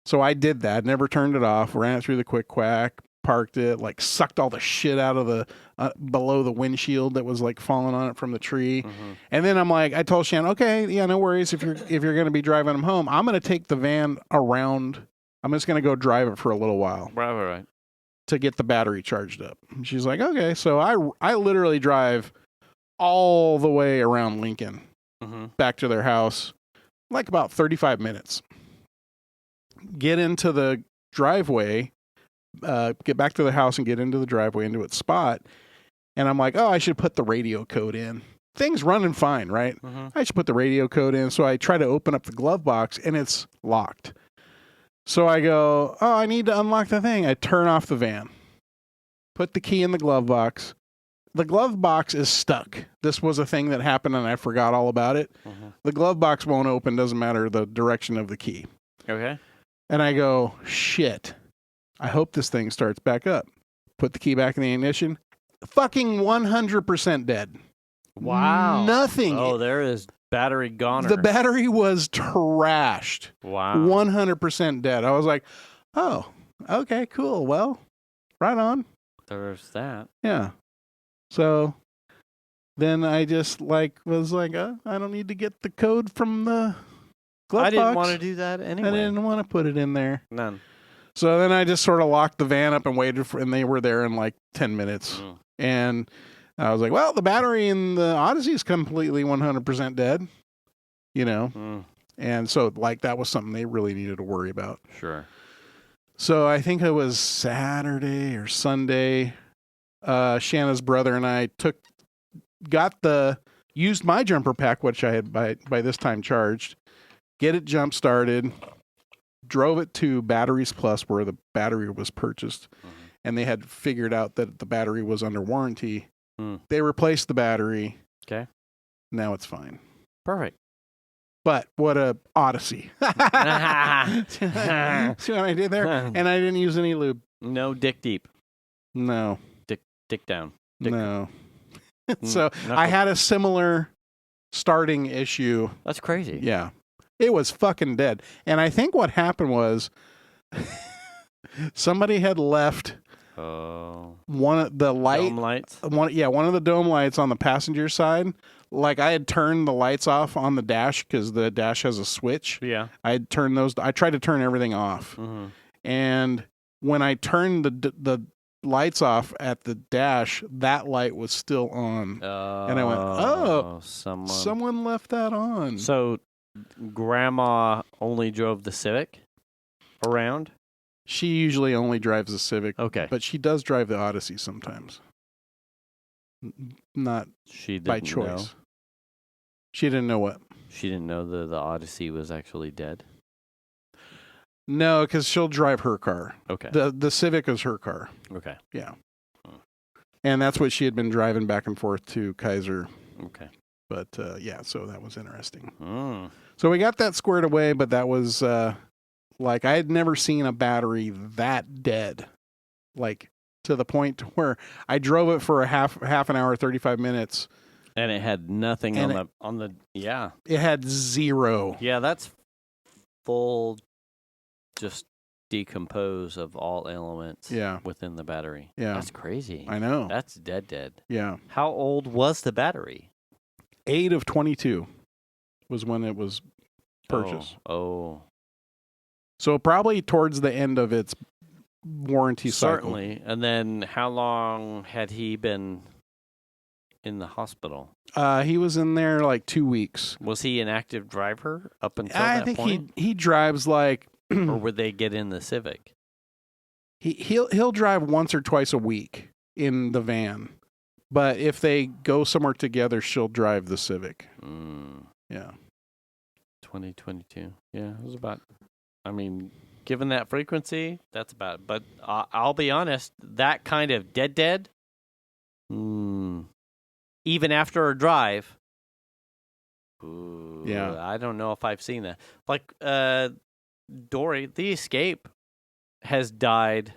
Speaker 2: So I did that, never turned it off, ran it through the Quick Quack, parked it, like sucked all the shit out of the below the windshield that was like falling on it from the tree.
Speaker 3: Mm-hmm.
Speaker 2: And then I'm like, I told Shannon, okay, yeah, no worries. If you're going to be driving him home, I'm going to take the van around. I'm just going to go drive it for a little while
Speaker 3: Right.
Speaker 2: to get the battery charged up. And she's like, okay. So I literally drive all the way around Lincoln
Speaker 3: Mm-hmm.
Speaker 2: back to their house, like about 35 minutes. Get into the driveway, get back to the house and get into the driveway into its spot. And I'm like, oh, I should put the radio code in. Things running fine, right?
Speaker 3: Mm-hmm.
Speaker 2: I should put the radio code in. So I try to open up the glove box and it's locked. So I go, oh, I need to unlock the thing. I turn off the van, put the key in the glove box. The glove box is stuck. This was a thing that happened and I forgot all about it.
Speaker 3: Mm-hmm.
Speaker 2: The glove box won't open, doesn't matter the direction of the key.
Speaker 3: Okay.
Speaker 2: And I go, shit, I hope this thing starts back up. Put the key back in the ignition. Fucking 100% dead.
Speaker 3: Wow.
Speaker 2: Nothing.
Speaker 3: Oh, there is battery goner.
Speaker 2: The battery was trashed.
Speaker 3: Wow.
Speaker 2: 100% dead. I was like, oh, okay, cool. Well, right on.
Speaker 3: There's that.
Speaker 2: Yeah. So then I just was like, I don't need to get the code from the glove box.
Speaker 3: I didn't want to do that anyway.
Speaker 2: I didn't want to put it in there.
Speaker 3: None.
Speaker 2: So then I just sort of locked the van up and waited and they were there in like 10 minutes.
Speaker 3: Mm.
Speaker 2: And I was like, well, the battery in the Odyssey is completely 100% dead,
Speaker 3: Mm.
Speaker 2: And so like that was something they really needed to worry about.
Speaker 3: Sure.
Speaker 2: So I think it was Saturday or Sunday. Shanna's brother and I used my jumper pack, which I had by this time charged, get it jump started, drove it to Batteries Plus where the battery was purchased, and they had figured out that the battery was under warranty. They replaced the battery.
Speaker 3: Okay.
Speaker 2: Now it's fine.
Speaker 3: Perfect.
Speaker 2: But what a Odyssey. See what I did there? And I didn't use any lube.
Speaker 3: No dick deep.
Speaker 2: No.
Speaker 3: Dick down. Dick.
Speaker 2: No. So I had a similar starting issue.
Speaker 3: That's crazy.
Speaker 2: Yeah. It was fucking dead. And I think what happened was somebody had left one of the
Speaker 3: Dome lights.
Speaker 2: one of the dome lights on the passenger side. Like I had turned the lights off on the dash because the dash has a switch.
Speaker 3: Yeah.
Speaker 2: I had turned those. I tried to turn everything off.
Speaker 3: Mm-hmm.
Speaker 2: And when I turned the lights off at the dash, that light was still on. And I went, oh, someone left that on.
Speaker 3: So Grandma only drove the Civic around?
Speaker 2: She usually only drives the Civic.
Speaker 3: Okay.
Speaker 2: But she does drive the Odyssey sometimes. Not
Speaker 3: She didn't
Speaker 2: by choice.
Speaker 3: know.
Speaker 2: She didn't know what?
Speaker 3: She didn't know the Odyssey was actually dead?
Speaker 2: No, because she'll drive her car.
Speaker 3: Okay.
Speaker 2: The Civic is her car.
Speaker 3: Okay.
Speaker 2: Yeah. And that's what she had been driving back and forth to Kaiser.
Speaker 3: Okay.
Speaker 2: But yeah, so that was interesting.
Speaker 3: Mm.
Speaker 2: So we got that squared away, but that was like I had never seen a battery that dead. Like to the point to where I drove it for a half an hour, 35 minutes.
Speaker 3: And it had nothing
Speaker 2: And
Speaker 3: on the yeah.
Speaker 2: It had zero.
Speaker 3: Yeah, that's full just decompose of all elements within the battery.
Speaker 2: Yeah.
Speaker 3: That's crazy.
Speaker 2: I know.
Speaker 3: That's dead.
Speaker 2: Yeah.
Speaker 3: How old was the battery?
Speaker 2: 8 of 22 was when it was purchased.
Speaker 3: Oh.
Speaker 2: So probably towards the end of its warranty cycle.
Speaker 3: Certainly. And then how long had he been in the hospital?
Speaker 2: He was in there like 2 weeks.
Speaker 3: Was he an active driver up until
Speaker 2: I
Speaker 3: that
Speaker 2: think
Speaker 3: point?
Speaker 2: he drives like
Speaker 3: Or would they get in the Civic?
Speaker 2: he'll drive once or twice a week in the van. But if they go somewhere together, she'll drive the Civic. Yeah.
Speaker 3: 2022. Yeah, it was about, I mean, given that frequency, that's about it. But I'll be honest, that kind of dead, even after a drive,
Speaker 2: yeah,
Speaker 3: I don't know if I've seen that. Like, Dory, the Escape has died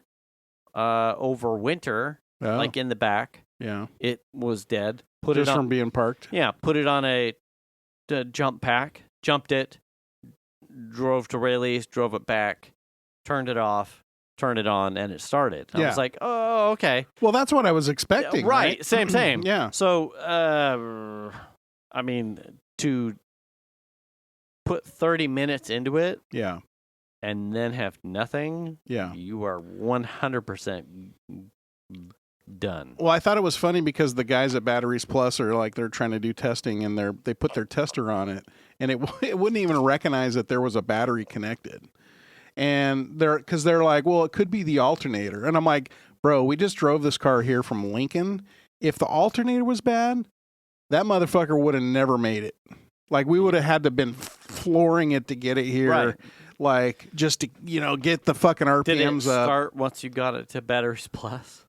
Speaker 3: over winter, like in the back.
Speaker 2: Yeah.
Speaker 3: It was dead.
Speaker 2: Just from being parked?
Speaker 3: Yeah, put it on a jump pack, jumped it, drove to Rayleigh's, drove it back, turned it off, turned it on, and it started. I was like, oh, okay.
Speaker 2: Well, that's what I was expecting.
Speaker 3: Right. Same.
Speaker 2: Yeah.
Speaker 3: So, I mean, to put 30 minutes into it,
Speaker 2: yeah,
Speaker 3: and then have nothing,
Speaker 2: yeah,
Speaker 3: you are 100% done.
Speaker 2: Well, I thought it was funny because the guys at Batteries Plus are like, they're trying to do testing, and they put their tester on it, and it wouldn't even recognize that there was a battery connected. And they're like, well, it could be the alternator. And I'm like, bro, we just drove this car here from Lincoln. If the alternator was bad, that motherfucker would have never made it. Like, we would have had to been flooring it to get it here.
Speaker 3: Right.
Speaker 2: Like, just to, get the fucking RPMs
Speaker 3: Did it
Speaker 2: up.
Speaker 3: start once you got it to Batteries Plus?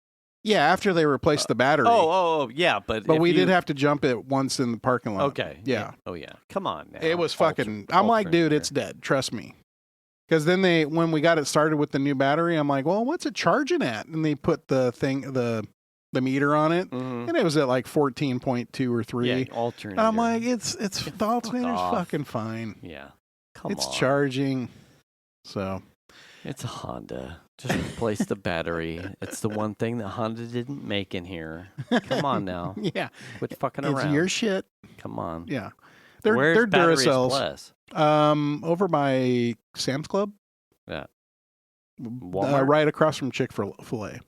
Speaker 2: Yeah, after they replaced the battery.
Speaker 3: Oh, yeah, but
Speaker 2: we did have to jump it once in the parking lot.
Speaker 3: Okay.
Speaker 2: Yeah.
Speaker 3: Oh, yeah. Come on now.
Speaker 2: It was fucking... I'm like, dude, it's dead. Trust me. Because then when we got it started with the new battery, I'm like, well, what's it charging at? And they put the meter on it, and it was at like 14.2 or 3.
Speaker 3: Yeah, alternator.
Speaker 2: And I'm like, it's the alternator's fucking fine.
Speaker 3: Yeah.
Speaker 2: It's charging. So...
Speaker 3: It's a Honda. Just replace the battery. It's the one thing that Honda didn't make in here. Come on now.
Speaker 2: Yeah.
Speaker 3: Quit fucking around.
Speaker 2: It's your shit.
Speaker 3: Come on.
Speaker 2: Yeah.
Speaker 3: Where's
Speaker 2: They're
Speaker 3: Batteries
Speaker 2: Duracells.
Speaker 3: Plus?
Speaker 2: Over by Sam's Club.
Speaker 3: Yeah. Walmart?
Speaker 2: Right across from Chick-fil-A.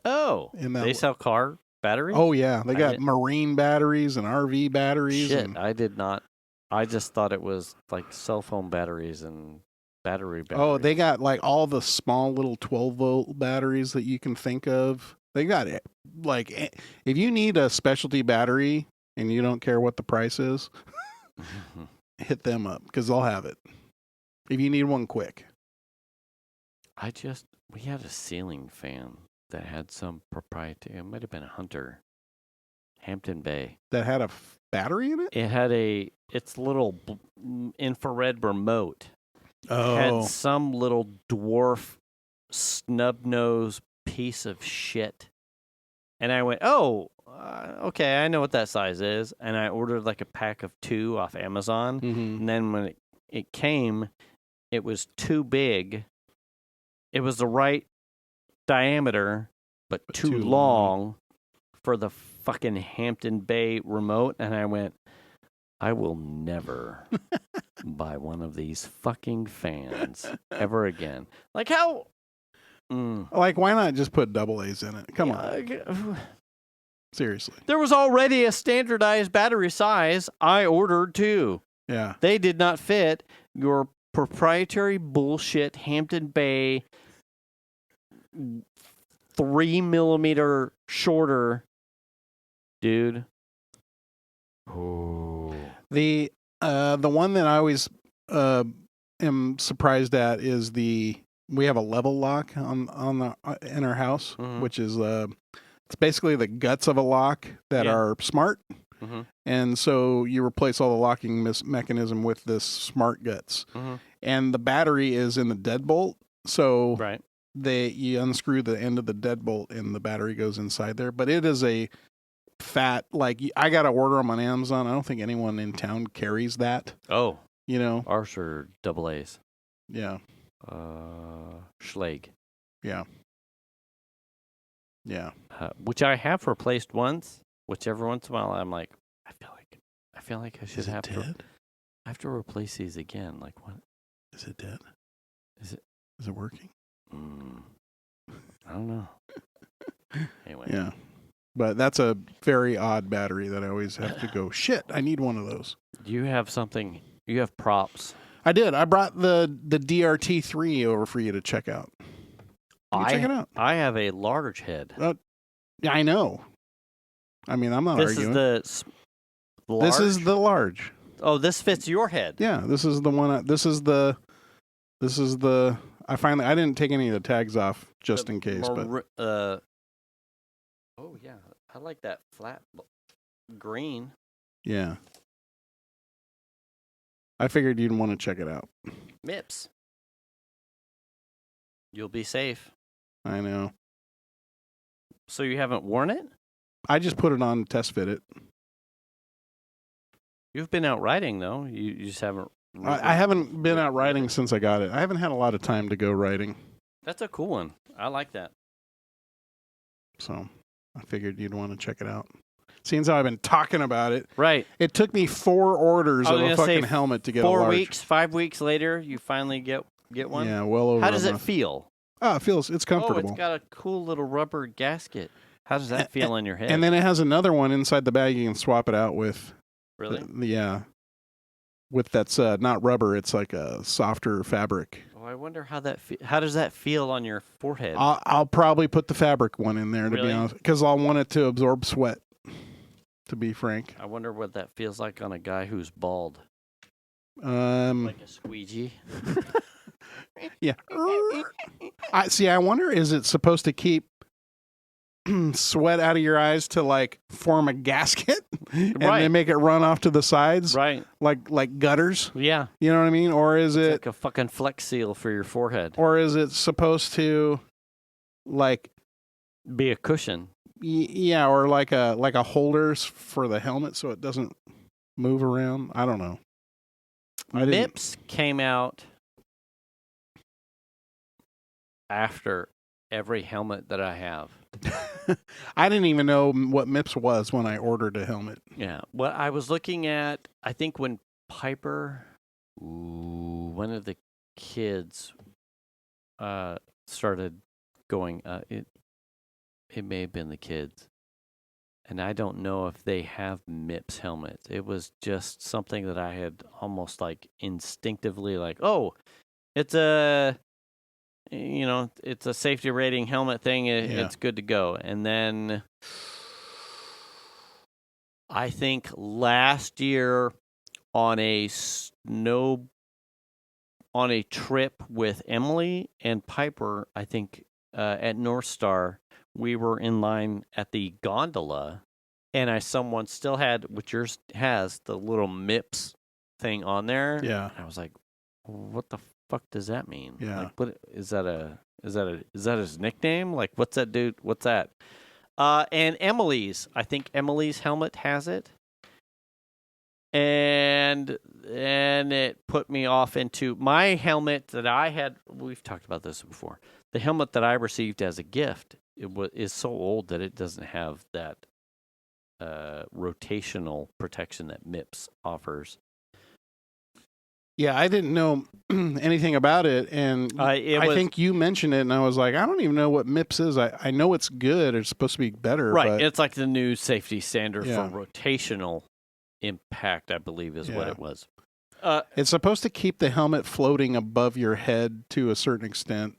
Speaker 3: Oh. They sell car batteries?
Speaker 2: Oh, yeah. They got marine batteries and RV batteries.
Speaker 3: Shit, I did not. I just thought it was like cell phone batteries and batteries.
Speaker 2: Oh, they got like all the small little 12-volt batteries that you can think of. They got it. Like, if you need a specialty battery and you don't care what the price is, hit them up because they'll have it. If you need one quick.
Speaker 3: We had a ceiling fan that had some proprietary, it might have been a Hunter, Hampton Bay.
Speaker 2: That had a battery in it?
Speaker 3: It had its little infrared remote.
Speaker 2: Oh.
Speaker 3: Had some little dwarf snub-nosed piece of shit. And I went, okay, I know what that size is. And I ordered like a pack of 2 off Amazon.
Speaker 2: Mm-hmm.
Speaker 3: And then when it came, it was too big. It was the right diameter, but too long for the fucking Hampton Bay remote. And I went, I will never buy one of these fucking fans ever again. Like how?
Speaker 2: Like, why not just put AA's in it? Come on. Seriously.
Speaker 3: There was already a standardized battery size. I ordered 2.
Speaker 2: Yeah.
Speaker 3: They did not fit your proprietary bullshit Hampton Bay 3 millimeter shorter, dude. Oh.
Speaker 2: The one that I always am surprised at is we have a level lock in our house, which is it's basically the guts of a lock that are smart, and so you replace all the locking mechanism with this smart guts, and the battery is in the deadbolt, so you unscrew the end of the deadbolt and the battery goes inside there, but it is a fat, like, I got to order them on Amazon. I don't think anyone in town carries that.
Speaker 3: Oh.
Speaker 2: Ours
Speaker 3: are AA's.
Speaker 2: Yeah.
Speaker 3: Schlag.
Speaker 2: Yeah. Yeah.
Speaker 3: Which I have replaced once, which every once in a while I'm like, I feel like I should have to replace these again. Like, what?
Speaker 2: Is it dead?
Speaker 3: Is
Speaker 2: it working?
Speaker 3: I don't know. Anyway.
Speaker 2: Yeah. But that's a very odd battery that I always have to go, shit, I need one of those.
Speaker 3: You have something. You have props.
Speaker 2: I did. I brought the DRT3 over for you to check out. Check it out.
Speaker 3: I have a large head.
Speaker 2: Yeah, I know. I mean, I'm not arguing.
Speaker 3: This is the large?
Speaker 2: This is the large.
Speaker 3: Oh, this fits your head.
Speaker 2: Yeah, this is the one. This is the. I didn't take any of the tags off just in case. But
Speaker 3: oh yeah, I like that flat green.
Speaker 2: Yeah. I figured you'd want to check it out.
Speaker 3: MIPS. You'll be safe.
Speaker 2: I know.
Speaker 3: So you haven't worn it?
Speaker 2: I just put it on, test fit it.
Speaker 3: You've been out riding though. You just haven't.
Speaker 2: I haven't been out riding since I got it. I haven't had a lot of time to go riding.
Speaker 3: That's a cool one. I like that.
Speaker 2: So I figured you'd want to check it out. Seeing as how I've been talking about it.
Speaker 3: Right.
Speaker 2: It took me 4 orders of a fucking helmet to get a large.
Speaker 3: 4 weeks, 5 weeks later, you finally get one?
Speaker 2: Yeah, well over.
Speaker 3: How does it feel?
Speaker 2: Oh, it's comfortable.
Speaker 3: Oh, it's got a cool little rubber gasket. How does that feel in your head?
Speaker 2: And then it has another one inside the bag you can swap it out with.
Speaker 3: Really?
Speaker 2: Yeah. With that's not rubber, it's like a softer fabric.
Speaker 3: Oh, I wonder how does that feel on your forehead?
Speaker 2: I'll probably put the fabric one in there, to be honest, because I'll want it to absorb sweat, to be frank.
Speaker 3: I wonder what that feels like on a guy who's bald.
Speaker 2: Like
Speaker 3: a squeegee.
Speaker 2: Yeah. I wonder, is it supposed to keep sweat out of your eyes to like form a gasket and then make it run off to the sides?
Speaker 3: Right.
Speaker 2: Like gutters?
Speaker 3: Yeah.
Speaker 2: You know what I mean? Or is it
Speaker 3: like a fucking Flex Seal for your forehead?
Speaker 2: Or is it supposed to like
Speaker 3: be a cushion?
Speaker 2: Yeah, or like a holders for the helmet so it doesn't move around. I don't know.
Speaker 3: MIPS came out after every helmet that I have.
Speaker 2: I didn't even know what MIPS was when I ordered a helmet.
Speaker 3: Yeah. Well, I was looking at, I think when Piper, one of the kids started going, it may have been the kids. And I don't know if they have MIPS helmets. It was just something that I had almost like instinctively like, oh, it's a safety rating helmet thing. It's good to go. And then I think last year on a trip with Emily and Piper, I think at North Star, we were in line at the gondola, and someone still had, which yours has, the little MIPS thing on there.
Speaker 2: Yeah.
Speaker 3: And I was like, what the fuck does that mean?
Speaker 2: Yeah.
Speaker 3: Like, what is that his nickname? Like, what's that dude? What's that? And I think Emily's helmet has it. And it put me off into my helmet that I had. We've talked about this before. The helmet that I received as a gift is so old that it doesn't have that rotational protection that MIPS offers.
Speaker 2: Yeah, I didn't know anything about it, and I think you mentioned it, and I was like, I don't even know what MIPS is. I know it's good. It's supposed to be better.
Speaker 3: Right.
Speaker 2: But
Speaker 3: it's like the new safety standard for rotational impact, I believe is what it was.
Speaker 2: It's supposed to keep the helmet floating above your head to a certain extent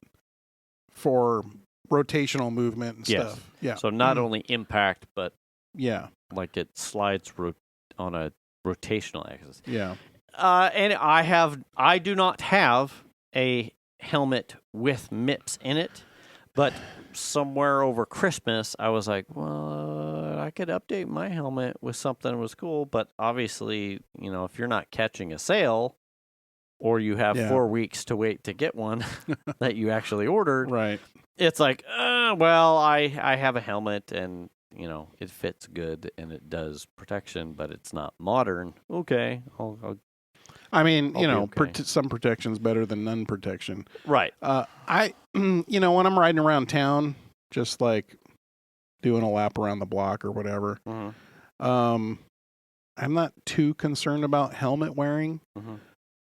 Speaker 2: for rotational movement and stuff. Yeah.
Speaker 3: So not only impact, but like it slides on a rotational axis.
Speaker 2: Yeah.
Speaker 3: And I do not have a helmet with MIPS in it, but somewhere over Christmas, I was like, well, I could update my helmet with something that was cool, but obviously, if you're not catching a sale or you have 4 weeks to wait to get one that you actually ordered,
Speaker 2: right?
Speaker 3: It's like, well, I have a helmet and, it fits good and it does protection, but it's not modern. Okay, I'll
Speaker 2: some protection's better than none protection.
Speaker 3: Right.
Speaker 2: When I'm riding around town, just like doing a lap around the block or whatever, I'm not too concerned about helmet wearing.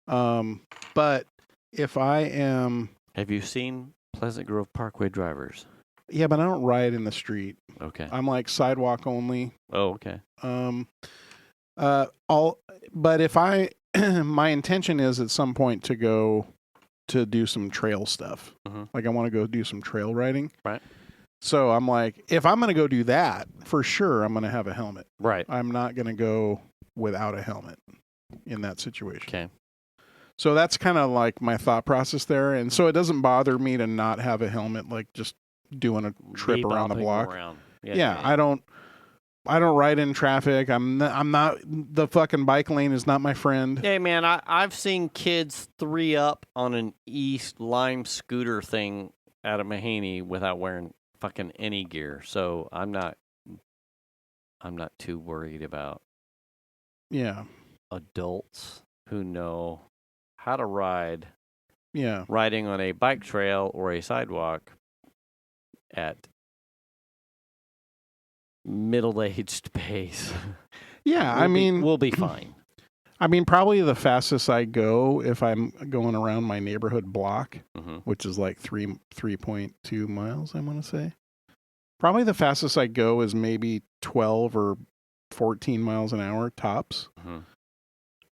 Speaker 2: But if I am...
Speaker 3: Have you seen Pleasant Grove Parkway drivers?
Speaker 2: Yeah, but I don't ride in the street.
Speaker 3: Okay.
Speaker 2: I'm like sidewalk only.
Speaker 3: Oh, okay.
Speaker 2: But if my intention is at some point to go to do some trail stuff.
Speaker 3: Mm-hmm.
Speaker 2: Like I want to go do some trail riding.
Speaker 3: Right.
Speaker 2: So I'm like, if I'm going to go do that, for sure, I'm going to have a helmet.
Speaker 3: Right.
Speaker 2: I'm not going to go without a helmet in that situation.
Speaker 3: Okay.
Speaker 2: So that's kind of like my thought process there. And so it doesn't bother me to not have a helmet, like just doing a trip around the block. Yeah, I don't ride in traffic. I'm not the fucking bike lane is not my friend.
Speaker 3: Hey man, I've seen kids 3 up on an East Lime scooter thing out of Mahaney without wearing fucking any gear. So I'm not too worried about adults who know how to ride.
Speaker 2: Yeah.
Speaker 3: Riding on a bike trail or a sidewalk at middle-aged pace.
Speaker 2: Yeah,
Speaker 3: we'll be fine.
Speaker 2: I mean, probably the fastest I go if I'm going around my neighborhood block, which is like 3.2 miles, I want to say. Probably the fastest I go is maybe 12 or 14 miles an hour tops.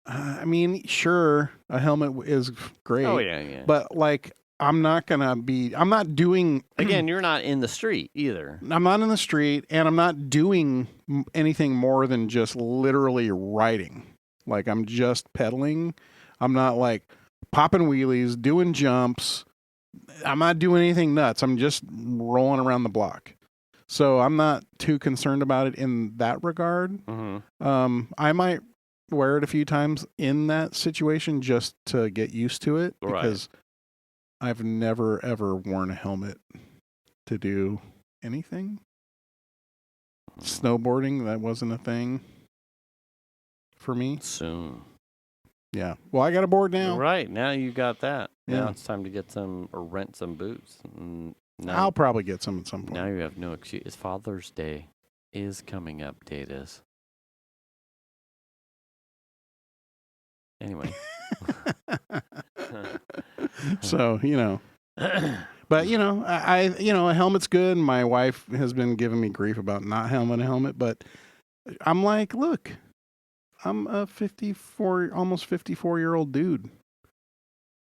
Speaker 2: I mean, sure, a helmet is great.
Speaker 3: Oh, yeah.
Speaker 2: But like, I'm not doing...
Speaker 3: Again, you're not in the street either.
Speaker 2: I'm not in the street, and I'm not doing anything more than just literally riding. Like, I'm just pedaling. I'm not, like, popping wheelies, doing jumps. I'm not doing anything nuts. I'm just rolling around the block. So I'm not too concerned about it in that regard. I might wear it a few times in that situation just to get used to it. Because I've never, ever worn a helmet to do anything. Snowboarding, that wasn't a thing for me.
Speaker 3: Soon.
Speaker 2: Yeah. Well, I got a board now.
Speaker 3: Right. Now you got that.
Speaker 2: Yeah.
Speaker 3: Now it's time to get some or rent some boots.
Speaker 2: I'll probably get some at some point.
Speaker 3: Now you have no excuse. Father's Day is coming up, Datas. Anyway.
Speaker 2: So, but a helmet's good. My wife has been giving me grief about not having a helmet, but I'm like, look, I'm a almost 54-year-old dude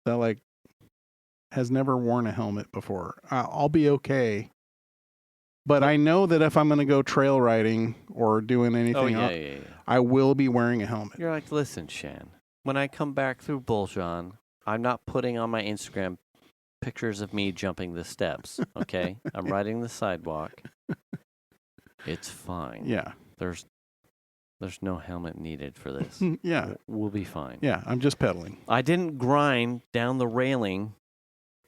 Speaker 2: that like has never worn a helmet before. I'll be okay. But I know that if I'm going to go trail riding or doing anything, I will be wearing a helmet.
Speaker 3: You're like, listen, Shan, when I come back through Bullshon, I'm not putting on my Instagram pictures of me jumping the steps, okay? I'm riding the sidewalk. It's fine.
Speaker 2: Yeah.
Speaker 3: There's no helmet needed for this.
Speaker 2: Yeah.
Speaker 3: We'll be fine.
Speaker 2: Yeah, I'm just pedaling.
Speaker 3: I didn't grind down the railing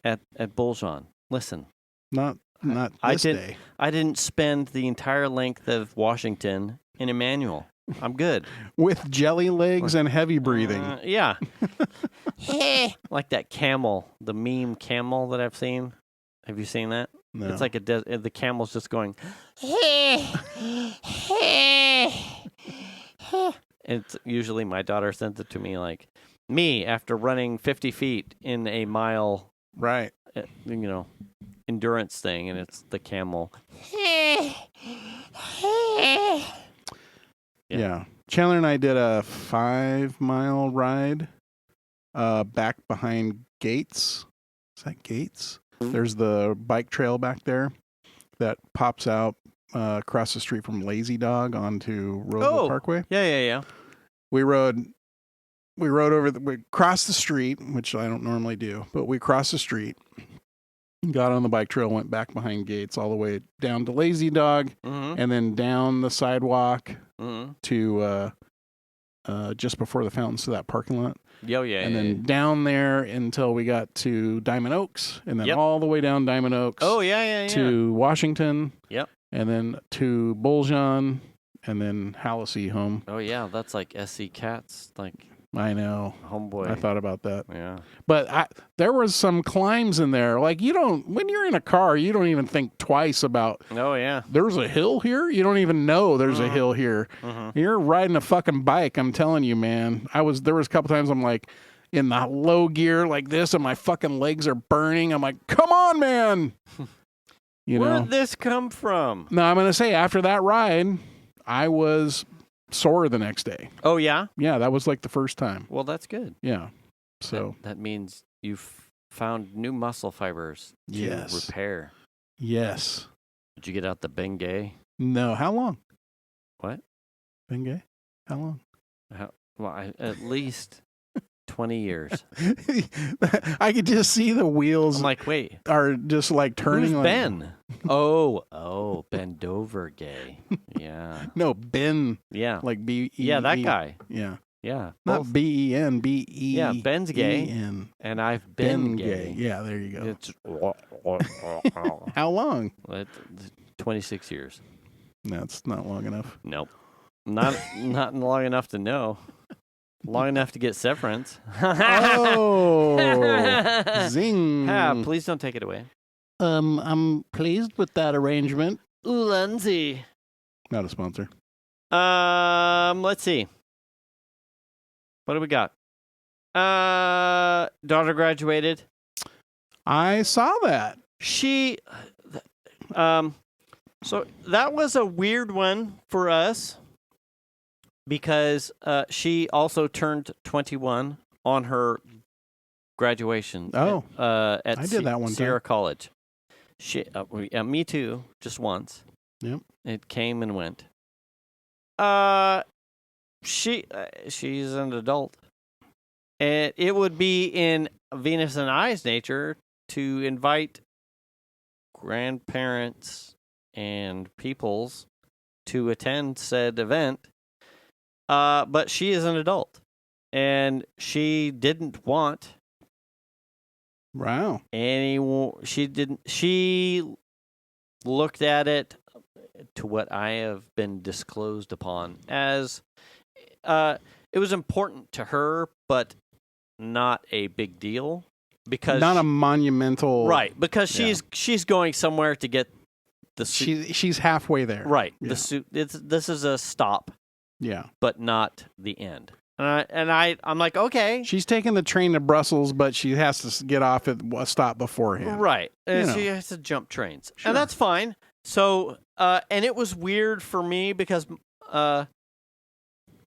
Speaker 3: at Bullshon. Listen.
Speaker 2: Not this day.
Speaker 3: I didn't spend the entire length of Washington in a manual. I'm good.
Speaker 2: With jelly legs and heavy breathing.
Speaker 3: Yeah. Like that camel, the meme camel that I've seen. Have you seen that?
Speaker 2: No.
Speaker 3: It's like the camel's just going. It's usually my daughter sends it to me like me after running 50 feet in a mile.
Speaker 2: Right.
Speaker 3: Endurance thing, and it's the camel.
Speaker 2: Yeah. Chandler and I did a 5-mile ride back behind Gates. Is that Gates? There's the bike trail back there that pops out across the street from Lazy Dog onto Roosevelt Parkway.
Speaker 3: Yeah.
Speaker 2: We crossed the street, which I don't normally do, but we crossed the street, got on the bike trail, went back behind Gates all the way down to Lazy Dog, and then down the sidewalk to just before the fountains to that parking lot. And then down there until we got to Diamond Oaks, and then all the way down Diamond Oaks. To Washington.
Speaker 3: Yep.
Speaker 2: And then to Bullshon, and then Hallisey home.
Speaker 3: Oh yeah, that's like SC Cats, like.
Speaker 2: I know.
Speaker 3: Homeboy.
Speaker 2: I thought about that.
Speaker 3: Yeah.
Speaker 2: But there was some climbs in there. Like when you're in a car, you don't even think twice about, there's a hill here? You don't even know there's a hill here. You're riding a fucking bike, I'm telling you, man. There was a couple times I'm like in the low gear like this and my fucking legs are burning. I'm like, come on, man. You
Speaker 3: Where'd
Speaker 2: know?
Speaker 3: this come from?
Speaker 2: No, I'm going to say after that ride, I was sore the next day.
Speaker 3: Oh, yeah?
Speaker 2: Yeah, that was like the first time.
Speaker 3: Well, that's good.
Speaker 2: Yeah. So
Speaker 3: That means you've found new muscle fibers to
Speaker 2: Yes.
Speaker 3: repair.
Speaker 2: yes.
Speaker 3: Did you get out the Bengay?
Speaker 2: No, how long?
Speaker 3: What?
Speaker 2: Bengay? How long?
Speaker 3: At least 20 years.
Speaker 2: I could just see the wheels
Speaker 3: I'm like, wait,
Speaker 2: are just like turning.
Speaker 3: who's
Speaker 2: like,
Speaker 3: Ben? Oh, bend over gay. Yeah.
Speaker 2: No, Ben.
Speaker 3: Yeah.
Speaker 2: Like B.
Speaker 3: Yeah, that guy.
Speaker 2: Yeah.
Speaker 3: Yeah.
Speaker 2: Not
Speaker 3: both.
Speaker 2: BEN. BE.
Speaker 3: Yeah, Ben's gay.
Speaker 2: EN.
Speaker 3: And I've been gay.
Speaker 2: Yeah, there you go.
Speaker 3: It's
Speaker 2: How long?
Speaker 3: 26 years.
Speaker 2: That's not long enough.
Speaker 3: Nope. Not long enough to know. Long enough to get severance.
Speaker 2: Oh, zing!
Speaker 3: Please don't take it away.
Speaker 2: I'm pleased with that arrangement.
Speaker 3: Lindsay.
Speaker 2: Not a sponsor.
Speaker 3: Let's see. What do we got? Daughter graduated.
Speaker 2: I saw that.
Speaker 3: She, so that was a weird one for us because she also turned 21 on her graduation.
Speaker 2: Oh,
Speaker 3: at
Speaker 2: I did that one
Speaker 3: Sierra
Speaker 2: time.
Speaker 3: College. Me too, just once.
Speaker 2: Yep.
Speaker 3: It came and went. She's an adult. And it would be in Venus and I's nature to invite grandparents and peoples to attend said event. But she is an adult. And she didn't want
Speaker 2: Wow.
Speaker 3: she looked at it, to what I have been disclosed upon, as it was important to her, but not a big deal, because
Speaker 2: Not a monumental.
Speaker 3: right, because she's going somewhere to get the suit.
Speaker 2: She's halfway there.
Speaker 3: Right,
Speaker 2: Yeah.
Speaker 3: the suit. This is a stop,
Speaker 2: Yeah.
Speaker 3: but not the end. I'm like, okay,
Speaker 2: She's taking the train to Brussels, but she has to get off at a stop beforehand.
Speaker 3: right.
Speaker 2: You know.
Speaker 3: She has to jump trains,
Speaker 2: Sure.
Speaker 3: and that's fine. So, and it was weird for me because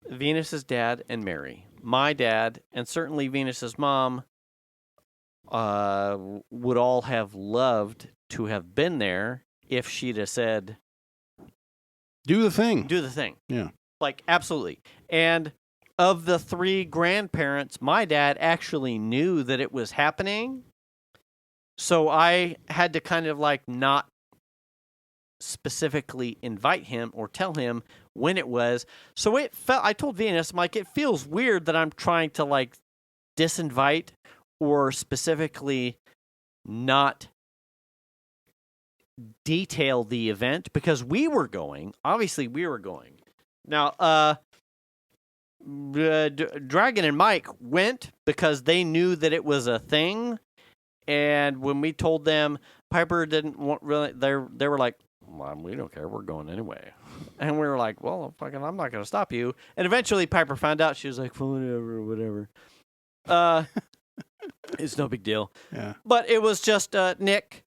Speaker 3: Venus's dad and Mary, my dad, and certainly Venus's mom, would all have loved to have been there if she'd have said,
Speaker 2: Do the thing.
Speaker 3: do the thing.
Speaker 2: Yeah.
Speaker 3: Like, absolutely. And of the three grandparents, my dad actually knew that it was happening. So I had to kind of like not specifically invite him or tell him when it was. So I told Venus, I'm like, it feels weird that I'm trying to like disinvite or specifically not detail the event because we were going. Obviously, we were going. Now, Dragon and Mike went because they knew that it was a thing. And when we told them, Piper didn't want really, they were like, well, we don't care. We're going anyway. And we were like, well, fucking, I'm not going to stop you. And eventually Piper found out. She was like, well, whatever. It's no big deal.
Speaker 2: Yeah.
Speaker 3: But it was just Nick,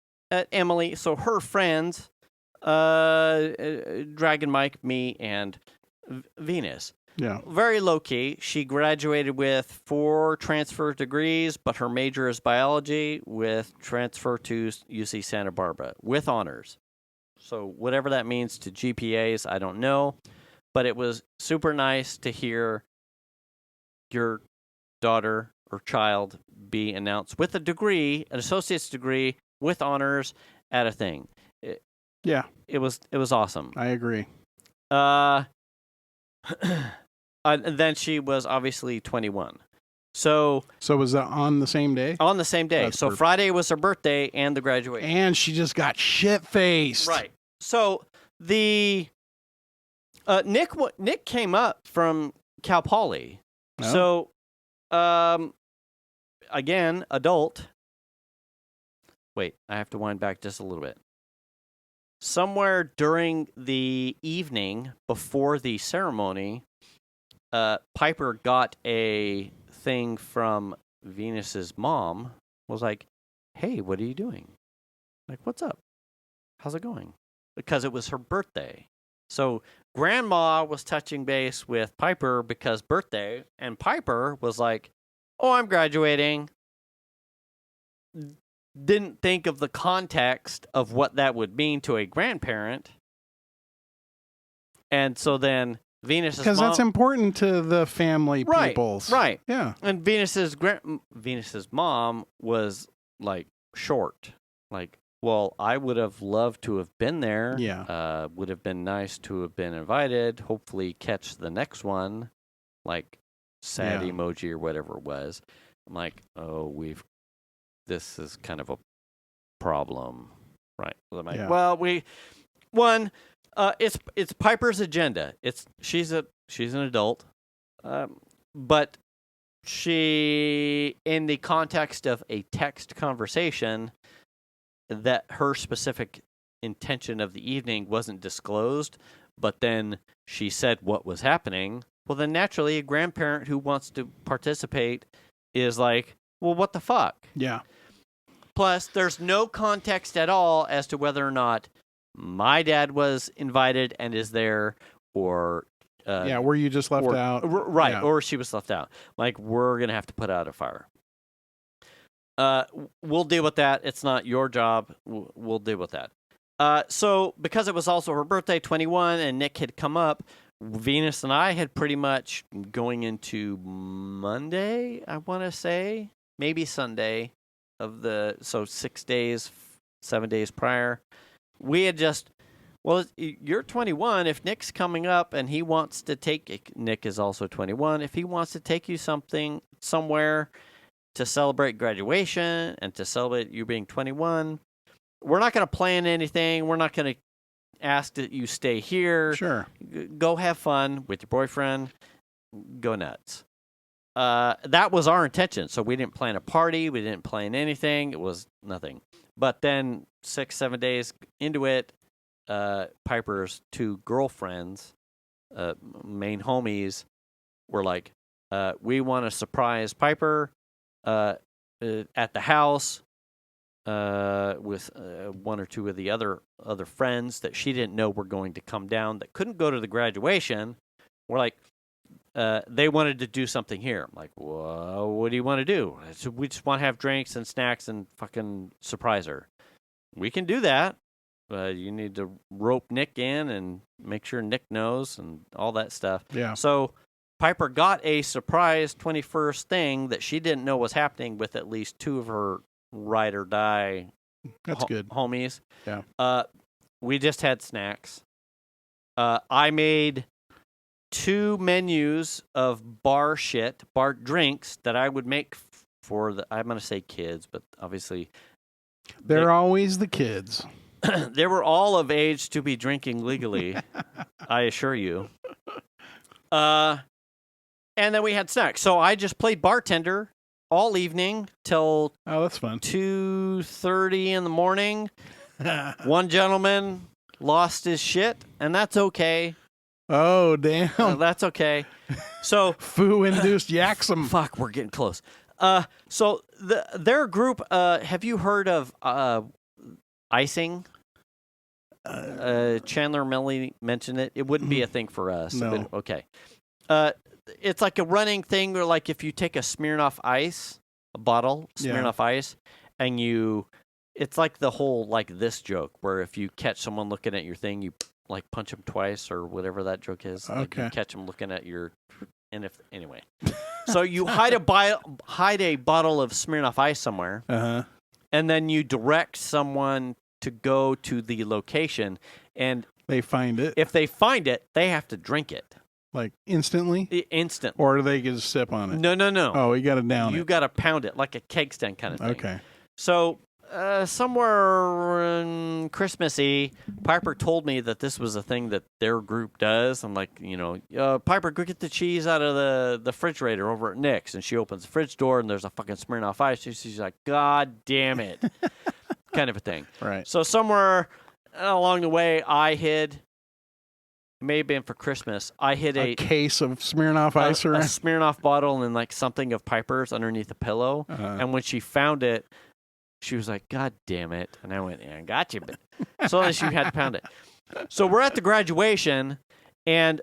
Speaker 3: Emily, so her friends, Dragon Mike, me, and Venus.
Speaker 2: Yeah.
Speaker 3: Very low key. She graduated with 4 transfer degrees, but her major is biology with transfer to UC Santa Barbara with honors. So whatever that means to GPAs, I don't know. But it was super nice to hear your daughter or child be announced with a degree, an associate's degree with honors at a thing.
Speaker 2: Yeah.
Speaker 3: It was awesome.
Speaker 2: I agree.
Speaker 3: And then she was obviously 21. So
Speaker 2: was that on the same day?
Speaker 3: on the same day.
Speaker 2: That's
Speaker 3: So
Speaker 2: perfect.
Speaker 3: Friday was her birthday and the graduation.
Speaker 2: And she just got shit-faced.
Speaker 3: Right. So the Nick came up from Cal Poly.
Speaker 2: Oh.
Speaker 3: So again, adult. Wait, I have to wind back just a little bit. Somewhere during the evening before the ceremony, Piper got a thing from Venus's mom. Was like, "Hey, what are you doing?" Like, "What's up?" how's it going? Because it was her birthday. So Grandma was touching base with Piper because birthday, and Piper was like, oh, I'm graduating. Didn't think of the context of what that would mean to a grandparent. And so then Venus's mom...
Speaker 2: Because that's important to the family peoples.
Speaker 3: Right.
Speaker 2: Yeah.
Speaker 3: And Venus's mom was like short. Like, well, I would have loved to have been there.
Speaker 2: Yeah.
Speaker 3: Would have been nice to have been invited. Hopefully catch the next one. Like sad emoji or whatever it was. I'm like, oh, this is kind of a problem. Right. I'm like, well, it's Piper's agenda. She's an adult. But she, in the context of a text conversation, that her specific intention of the evening wasn't disclosed, but then she said what was happening. Well, then naturally, a grandparent who wants to participate is like, well, what the fuck?
Speaker 2: Yeah.
Speaker 3: Plus, there's no context at all as to whether or not my dad was invited and is there, or...
Speaker 2: were you just left out?
Speaker 3: Right, or she was left out. Like, we're going to have to put out a fire. We'll deal with that. It's not your job. We'll deal with that. So, because it was also her birthday, 21, and Nick had come up, Venus and I had pretty much going into Monday, I want to say, maybe Sunday, so 6 days, 7 days prior, we had just, well, you're 21. If Nick's coming up and he wants to Nick is also 21. If he wants to take you somewhere to celebrate graduation and to celebrate you being 21, we're not going to plan anything. We're not going to ask that you stay here.
Speaker 2: Sure.
Speaker 3: Go have fun with your boyfriend. Go nuts. That was our intention. So we didn't plan a party. We didn't plan anything. It was nothing. But then 6-7 days into it, Piper's two girlfriends, main homies, were like, we want to surprise Piper at the house with one or two of the other friends that she didn't know were going to come down that couldn't go to the graduation. We're like, they wanted to do something here. I'm like, well, what do you want to do? So we just want to have drinks and snacks and fucking surprise her. We can do that. You need to rope Nick in and make sure Nick knows and all that stuff.
Speaker 2: Yeah.
Speaker 3: So Piper got a surprise 21st thing that she didn't know was happening with at least two of her ride or die
Speaker 2: good
Speaker 3: homies.
Speaker 2: Yeah.
Speaker 3: We just had snacks. I made 2 menus of bar drinks that I would make for I'm going to say kids, but obviously
Speaker 2: they're always the kids.
Speaker 3: They were all of age to be drinking legally, I assure you. And then we had snacks. So I just played bartender all evening till
Speaker 2: that's fun.
Speaker 3: 2:30 in the morning. One gentleman lost his shit, and that's okay.
Speaker 2: Oh, damn.
Speaker 3: That's okay. So
Speaker 2: Foo-induced yaksum.
Speaker 3: Fuck, we're getting close. So their group, have you heard of icing? Chandler Millie mentioned it. It wouldn't be a thing for us.
Speaker 2: No.
Speaker 3: But, okay. It's like a running thing where, like, if you take a Smirnoff Ice, a bottle, Smirnoff Ice, and it's like the whole, like, this joke, where if you catch someone looking at your thing, you, like, punch them twice, or whatever that joke is.
Speaker 2: Okay.
Speaker 3: Like, you catch them looking at your, anyway. So you hide a bottle of Smirnoff Ice somewhere, and then you direct someone to go to the location, and
Speaker 2: they find it.
Speaker 3: If they find it, they have to drink it.
Speaker 2: Like instantly?
Speaker 3: Instant.
Speaker 2: Or do they get a sip on it?
Speaker 3: No.
Speaker 2: Oh, you got to down it.
Speaker 3: You got to pound it like a keg stand kind of thing.
Speaker 2: Okay.
Speaker 3: So somewhere in Christmassy, Piper told me that this was a thing that their group does. I'm like, Piper, go get the cheese out of the refrigerator over at Nick's. And she opens the fridge door, and there's a fucking Smirnoff Ice. She's like, God damn it. Kind of a thing.
Speaker 2: Right.
Speaker 3: So somewhere along the way, I hid, it may have been for Christmas, I hid a
Speaker 2: case of Smirnoff Ice around.
Speaker 3: A Smirnoff bottle and like something of Piper's underneath the pillow. And when she found it, She was like, God damn it. And I went, yeah, I got you. But so then she had to pound it. So we're at the graduation, and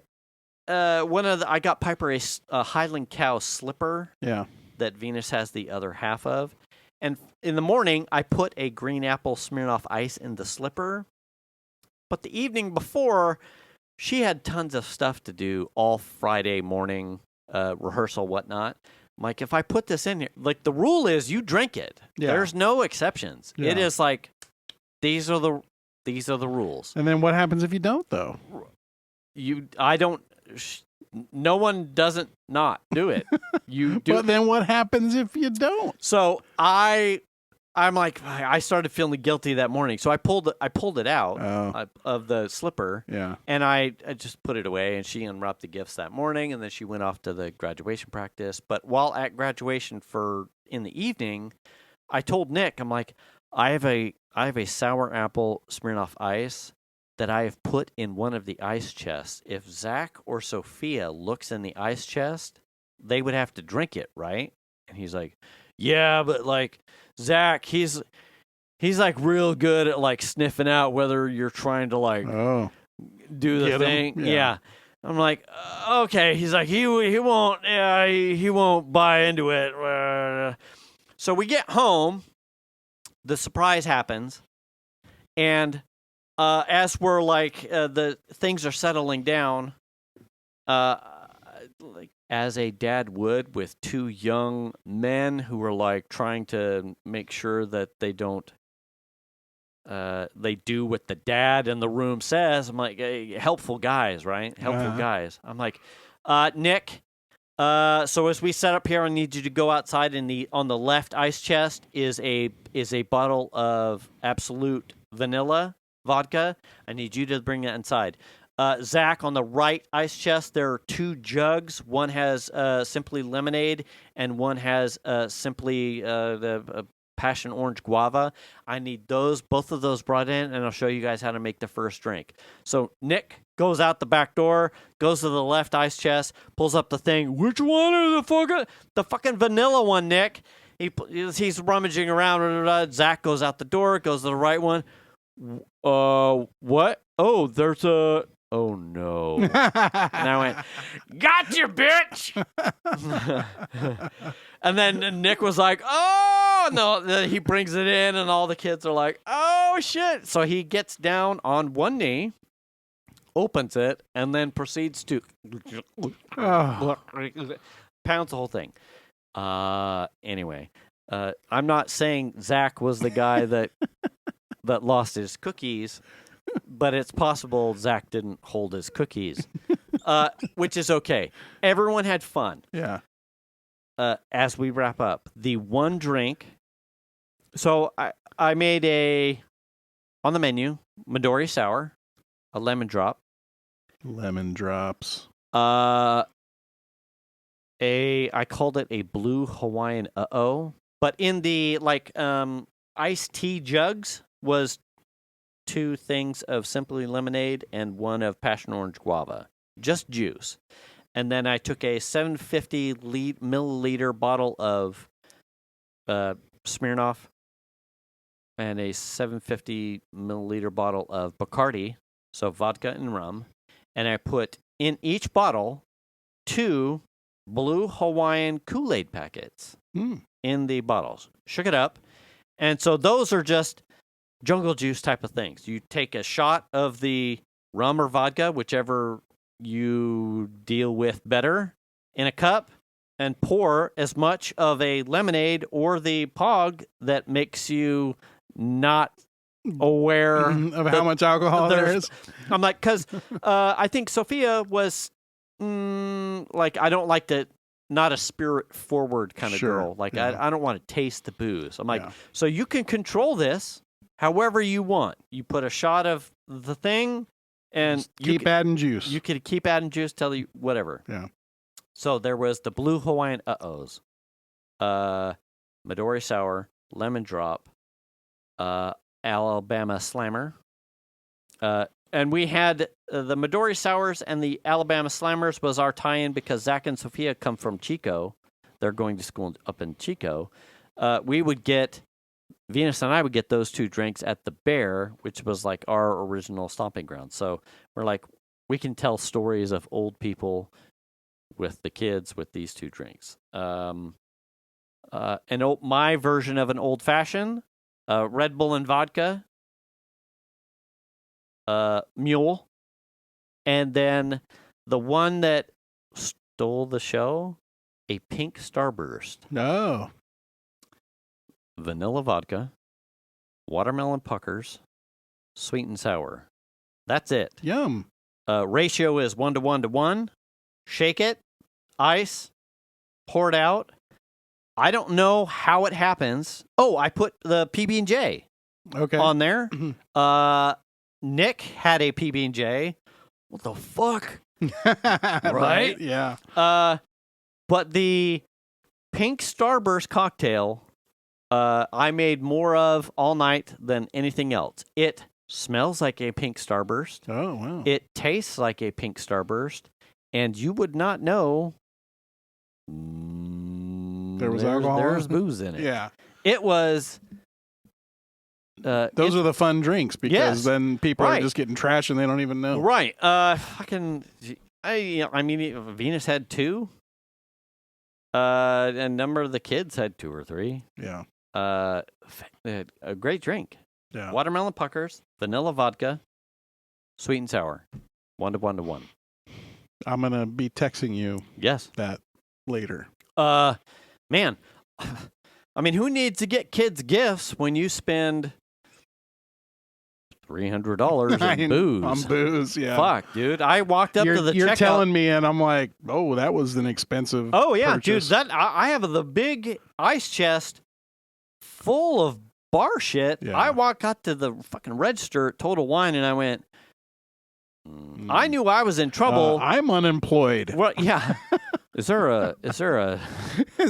Speaker 3: I got Piper a Highland Cow slipper that Venus has the other half of. And in the morning, I put a green apple Smirnoff Ice in the slipper. But the evening before, she had tons of stuff to do all Friday morning, rehearsal, whatnot. I'm like, if I put this in here, like the rule is you drink it. Yeah. There's no exceptions. Yeah. It is like, these are the rules.
Speaker 2: And then what happens if you don't, though?
Speaker 3: No one doesn't not do it. You do.
Speaker 2: But then what happens if you don't?
Speaker 3: So I'm like, I started feeling guilty that morning. So I pulled it out of the slipper.
Speaker 2: Yeah.
Speaker 3: And I just put it away. And she unwrapped the gifts that morning. And then she went off to the graduation practice. But while at graduation in the evening, I told Nick, I'm like, I have a sour apple Smirnoff Ice that I have put in one of the ice chests. If Zach or Sophia looks in the ice chest, they would have to drink it, right? And he's like, yeah, but like Zach, he's like real good at like sniffing out whether you're trying to like do the thing. Yeah. I'm like, okay. He's like, he won't buy into it. So we get home, the surprise happens, and as we're like the things are settling down, like as a dad would with two young men who are like trying to make sure that they don't they do what the dad in the room says. I'm like, hey, helpful guys, right? Helpful guys. I'm like, Nick. So as we set up here, I need you to go outside. On the left ice chest is a bottle of Absolute Vanilla vodka. I need you to bring that inside. Zach, on the right ice chest, there are two jugs. One has Simply Lemonade, and one has Simply the Passion Orange Guava. I need both of those brought in, and I'll show you guys how to make the first drink. So Nick goes out the back door, goes to the left ice chest, pulls up the thing. Which one are the fucking vanilla one, Nick? He's rummaging around. Zach goes out the door, goes to the right one. What? Oh, there's a... Oh, no. And I went, gotcha, bitch! And then Nick was like, oh, no. Then he brings it in, and all the kids are like, oh, shit. So he gets down on one knee, opens it, and then proceeds to pounds the whole thing. Anyway, I'm not saying Zach was the guy that lost his cookies, but it's possible Zach didn't hold his cookies, which is okay. Everyone had fun.
Speaker 2: Yeah.
Speaker 3: As we wrap up, the one drink. So I made on the menu, Midori Sour, a lemon drop.
Speaker 2: Lemon drops.
Speaker 3: I called it a blue Hawaiian but in the iced tea jugs was 2 things of Simply Lemonade and 1 of Passion Orange Guava, just juice. And then I took a 750 milliliter bottle of Smirnoff and a 750 milliliter bottle of Bacardi, so vodka and rum, and I put in each bottle 2 blue Hawaiian Kool-Aid packets in the bottles. Shook it up, and so those are just jungle juice type of things. You take a shot of the rum or vodka, whichever you deal with better, in a cup, and pour as much of a lemonade or the pog that makes you not aware
Speaker 2: of how much alcohol there is.
Speaker 3: I'm like, because I think Sophia was I don't like not a spirit forward kind of girl. Like, I don't want to taste the booze. I'm like, so you can control this however you want. You put a shot of the thing, and
Speaker 2: keep adding juice.
Speaker 3: You could keep adding juice, tell you whatever.
Speaker 2: Yeah.
Speaker 3: So there was the blue Hawaiian Midori Sour, Lemon Drop, Alabama Slammer. And we had the Midori Sours and the Alabama Slammers was our tie-in because Zach and Sophia come from Chico. They're going to school up in Chico. We would get Venus and I would get those 2 drinks at the Bear, which was like our original stomping ground. So we're like, we can tell stories of old people with the kids with these 2 drinks. My version of an old fashioned, Red Bull and vodka, mule, and then the one that stole the show, a pink Starburst.
Speaker 2: No.
Speaker 3: Vanilla vodka, watermelon puckers, sweet and sour. That's it.
Speaker 2: Yum.
Speaker 3: Ratio is 1 to 1 to 1. Shake it, ice, pour it out. I don't know how it happens. Oh, I put the PB&J on there. Nick had a PB&J. What the fuck? Right?
Speaker 2: Yeah.
Speaker 3: But the pink Starburst cocktail, I made more of all night than anything else. It smells like a pink Starburst.
Speaker 2: Oh, wow.
Speaker 3: It tastes like a pink Starburst. And you would not know
Speaker 2: there was alcohol.
Speaker 3: There's booze in it.
Speaker 2: Yeah.
Speaker 3: It was.
Speaker 2: Those are the fun drinks because then people are just getting trash and they don't even know.
Speaker 3: Right. I mean, Venus had 2. A number of the kids had 2 or 3.
Speaker 2: Yeah.
Speaker 3: A great drink.
Speaker 2: Yeah.
Speaker 3: Watermelon puckers, vanilla vodka, sweet and sour. 1 to 1 to 1.
Speaker 2: I'm going to be texting you that later.
Speaker 3: Man, I mean, who needs to get kids gifts when you spend $300 on booze?
Speaker 2: On booze, yeah.
Speaker 3: Fuck, dude. I walked up to the checkout.
Speaker 2: You're telling me, and I'm like, oh, that was an expensive purchase.
Speaker 3: Dude. I have the big ice chest full of bar shit.
Speaker 2: Yeah.
Speaker 3: I walked up to the fucking register at Total Wine, and I went, I knew I was in trouble.
Speaker 2: I'm unemployed.
Speaker 3: Well, yeah. Is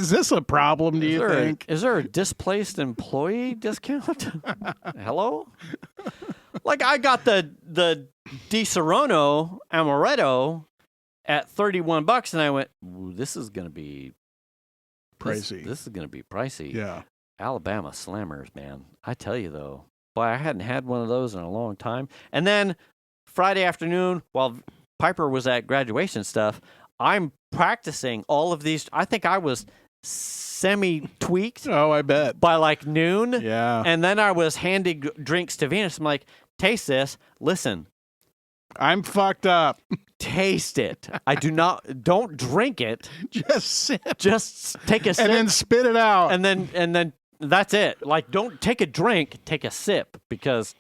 Speaker 3: this
Speaker 2: a problem, do you think?
Speaker 3: Is there a displaced employee discount? Hello? Like, I got the Di Serono Amaretto at $31, and I went, ooh, this is going to be
Speaker 2: pricey.
Speaker 3: This is going to be pricey.
Speaker 2: Yeah.
Speaker 3: Alabama Slammers, man. I tell you, though. Boy, I hadn't had one of those in a long time. And then Friday afternoon, while Piper was at graduation stuff, I'm practicing all of these. I think I was semi-tweaked.
Speaker 2: Oh, I bet.
Speaker 3: By like noon.
Speaker 2: Yeah.
Speaker 3: And then I was handing drinks to Venus. I'm like, taste this. Listen.
Speaker 2: I'm fucked up.
Speaker 3: Taste it. Don't drink it.
Speaker 2: Just sip.
Speaker 3: Just take a sip.
Speaker 2: And then spit it out.
Speaker 3: And then that's it. Like, don't take a drink, take a sip, because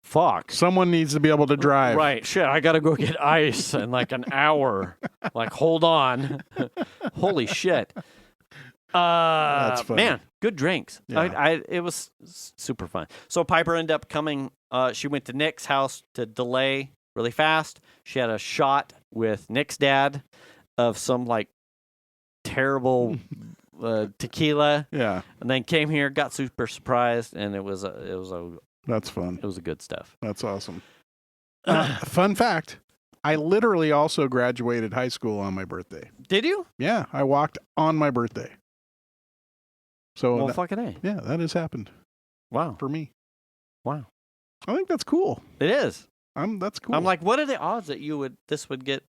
Speaker 3: fuck.
Speaker 2: Someone needs to be able to drive.
Speaker 3: Right. Shit, I got to go get ice in like an hour. Like, hold on. Holy shit.
Speaker 2: That's funny.
Speaker 3: Man, good drinks.
Speaker 2: Yeah.
Speaker 3: It was super fun. So Piper ended up coming. She went to Nick's house to delay really fast. She had a shot with Nick's dad of some like terrible tequila.
Speaker 2: Yeah.
Speaker 3: And then came here, got super surprised, and it was
Speaker 2: That's fun.
Speaker 3: It was good stuff.
Speaker 2: That's awesome. Fun fact. I literally also graduated high school on my birthday.
Speaker 3: Did you?
Speaker 2: Yeah, I walked on my birthday. So
Speaker 3: well, fucking A.
Speaker 2: Yeah, that has happened.
Speaker 3: Wow.
Speaker 2: For me.
Speaker 3: Wow.
Speaker 2: I think that's cool.
Speaker 3: It is.
Speaker 2: That's cool.
Speaker 3: I'm like, what are the odds that this would get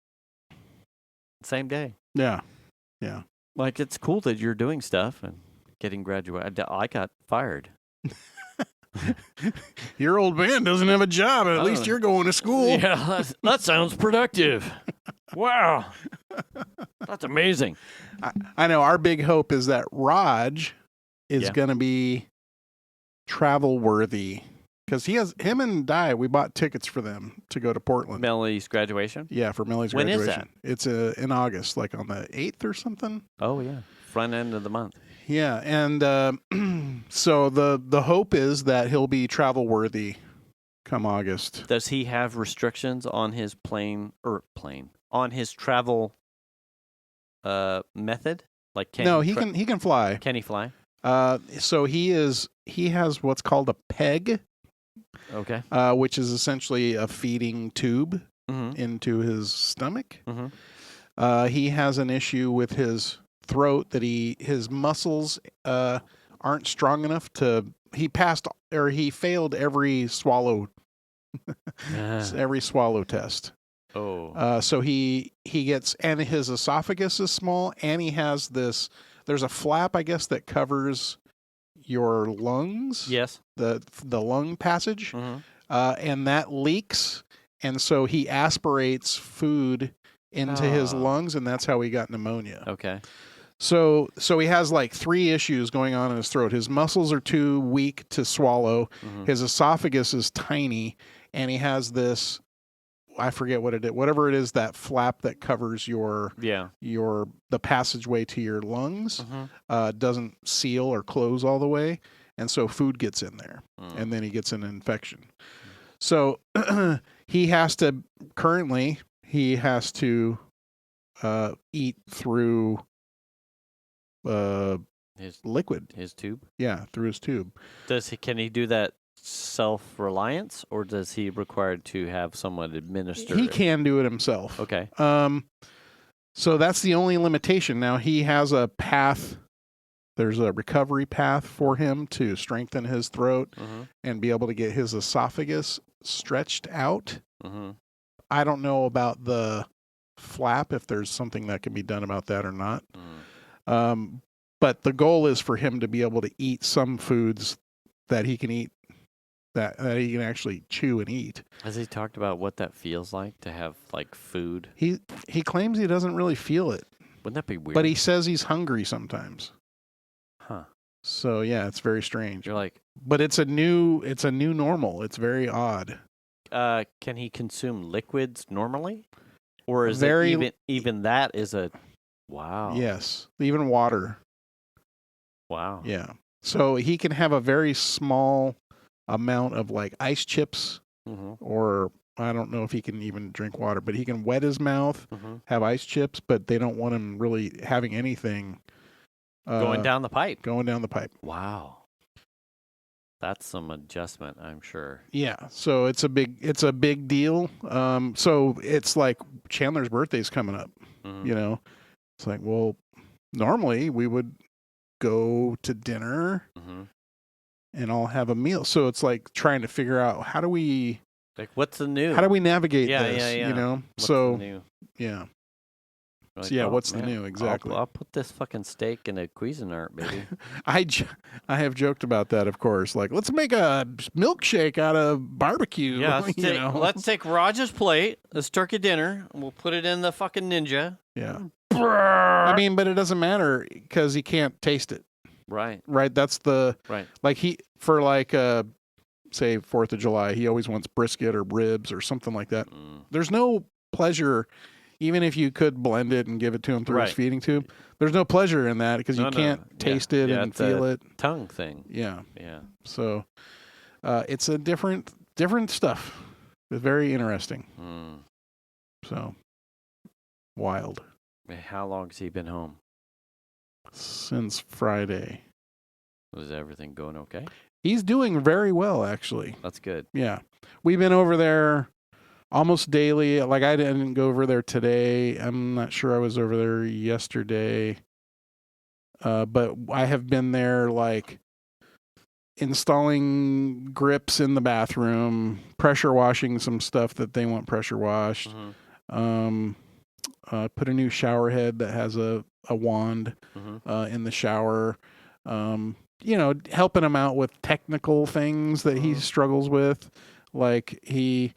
Speaker 3: same day?
Speaker 2: Yeah. Yeah.
Speaker 3: Like, it's cool that you're doing stuff and getting graduated. I got fired.
Speaker 2: Your old man doesn't have a job. At least you're going to school.
Speaker 3: Yeah, that sounds productive. Wow. That's amazing.
Speaker 2: I know. Our big hope is that Raj is going to be travel worthy. Because him and Di, we bought tickets for them to go to Portland.
Speaker 3: Millie's graduation?
Speaker 2: Yeah, for Millie's
Speaker 3: when
Speaker 2: graduation.
Speaker 3: When is
Speaker 2: that? It's in August, like on the 8th or something.
Speaker 3: Oh, yeah. Front end of the month.
Speaker 2: Yeah, and so the hope is that he'll be travel worthy come August.
Speaker 3: Does he have restrictions on his on his travel method? Like,
Speaker 2: he can fly.
Speaker 3: Can he fly?
Speaker 2: So he has what's called a PEG.
Speaker 3: Okay.
Speaker 2: Which is essentially a feeding tube into his stomach.
Speaker 3: Mm-hmm.
Speaker 2: He has an issue with his throat that his muscles aren't strong enough to he failed every swallow every swallow test.
Speaker 3: Oh.
Speaker 2: So he gets, and his esophagus is small, and he has this. There's a flap, I guess, that covers your lungs.
Speaker 3: Yes.
Speaker 2: The lung passage,
Speaker 3: Mm-hmm.
Speaker 2: And that leaks, and so he aspirates food into his lungs, and that's how he got pneumonia.
Speaker 3: Okay.
Speaker 2: So he has like 3 issues going on in his throat. His muscles are too weak to swallow.
Speaker 3: Mm-hmm.
Speaker 2: His esophagus is tiny, and he has this, I forget what it is, whatever it is, that flap that covers the passageway to your lungs, doesn't seal or close all the way, and so food gets in there, and then he gets an infection. So he has to eat through
Speaker 3: his
Speaker 2: liquid.
Speaker 3: His tube?
Speaker 2: Yeah, through his tube.
Speaker 3: Can he do that self-reliance, or does he require to have someone administer
Speaker 2: He
Speaker 3: it?
Speaker 2: can do it himself.
Speaker 3: Okay.
Speaker 2: So that's the only limitation. Now he has a path. There's a recovery path for him to strengthen his throat and be able to get his esophagus stretched out. I don't know about the flap, if there's something that can be done about that or not. But the goal is for him to be able to eat some foods that he can eat, that he can actually chew and eat.
Speaker 3: Has he talked about what that feels like to have like food?
Speaker 2: He claims he doesn't really feel it.
Speaker 3: Wouldn't that be weird?
Speaker 2: But he says he's hungry sometimes.
Speaker 3: Huh.
Speaker 2: So yeah, it's very strange.
Speaker 3: You're like,
Speaker 2: but it's a new normal. It's very odd.
Speaker 3: can he consume liquids normally? Or is
Speaker 2: Very-
Speaker 3: it even that is a wow.
Speaker 2: Yes, even water.
Speaker 3: Wow.
Speaker 2: Yeah. So he can have a very small amount of like ice chips, or I don't know if he can even drink water, but he can wet his mouth, have ice chips, but they don't want him really having anything
Speaker 3: Going down the pipe.
Speaker 2: Going down the pipe.
Speaker 3: Wow. That's some adjustment, I'm sure.
Speaker 2: Yeah. So it's a big deal. So it's like Chandler's birthday's coming up. You know, it's like, well, normally we would go to dinner and I'll have a meal. So it's like trying to figure out how do we
Speaker 3: what's the new?
Speaker 2: How do we navigate
Speaker 3: Yeah,
Speaker 2: this?
Speaker 3: yeah, yeah.
Speaker 2: You know?
Speaker 3: What's
Speaker 2: so
Speaker 3: the new?
Speaker 2: yeah.
Speaker 3: Like,
Speaker 2: So yeah,
Speaker 3: oh,
Speaker 2: what's the
Speaker 3: man,
Speaker 2: new? Exactly.
Speaker 3: I'll put this fucking steak in a Cuisinart, baby.
Speaker 2: I have joked about that, of course. Like, let's make a milkshake out of barbecue.
Speaker 3: Yeah,
Speaker 2: let's
Speaker 3: let's take Roger's plate, this turkey dinner, and we'll put it in the fucking Ninja.
Speaker 2: Yeah. I mean, but it doesn't matter because he can't taste it.
Speaker 3: Right.
Speaker 2: Right. That's the
Speaker 3: Right.
Speaker 2: Like say 4th of July, he always wants brisket or ribs or something like that. There's no pleasure. Even if you could blend it and give it to him through his feeding tube, there's no pleasure in that because you can't taste it and feel it.
Speaker 3: Tongue thing.
Speaker 2: Yeah.
Speaker 3: Yeah.
Speaker 2: So it's a different stuff. It's very interesting. So wild.
Speaker 3: How long has he been home?
Speaker 2: Since Friday.
Speaker 3: Was everything going okay?
Speaker 2: He's doing very well, actually.
Speaker 3: That's good.
Speaker 2: Yeah. We've been over there almost daily. Like, I didn't go over there today. I'm not sure I was over there yesterday. But I have been there, like, installing grips in the bathroom, pressure washing some stuff that they want pressure washed. Put a new shower head that has a wand in the shower. You know, helping him out with technical things that he struggles with. Like they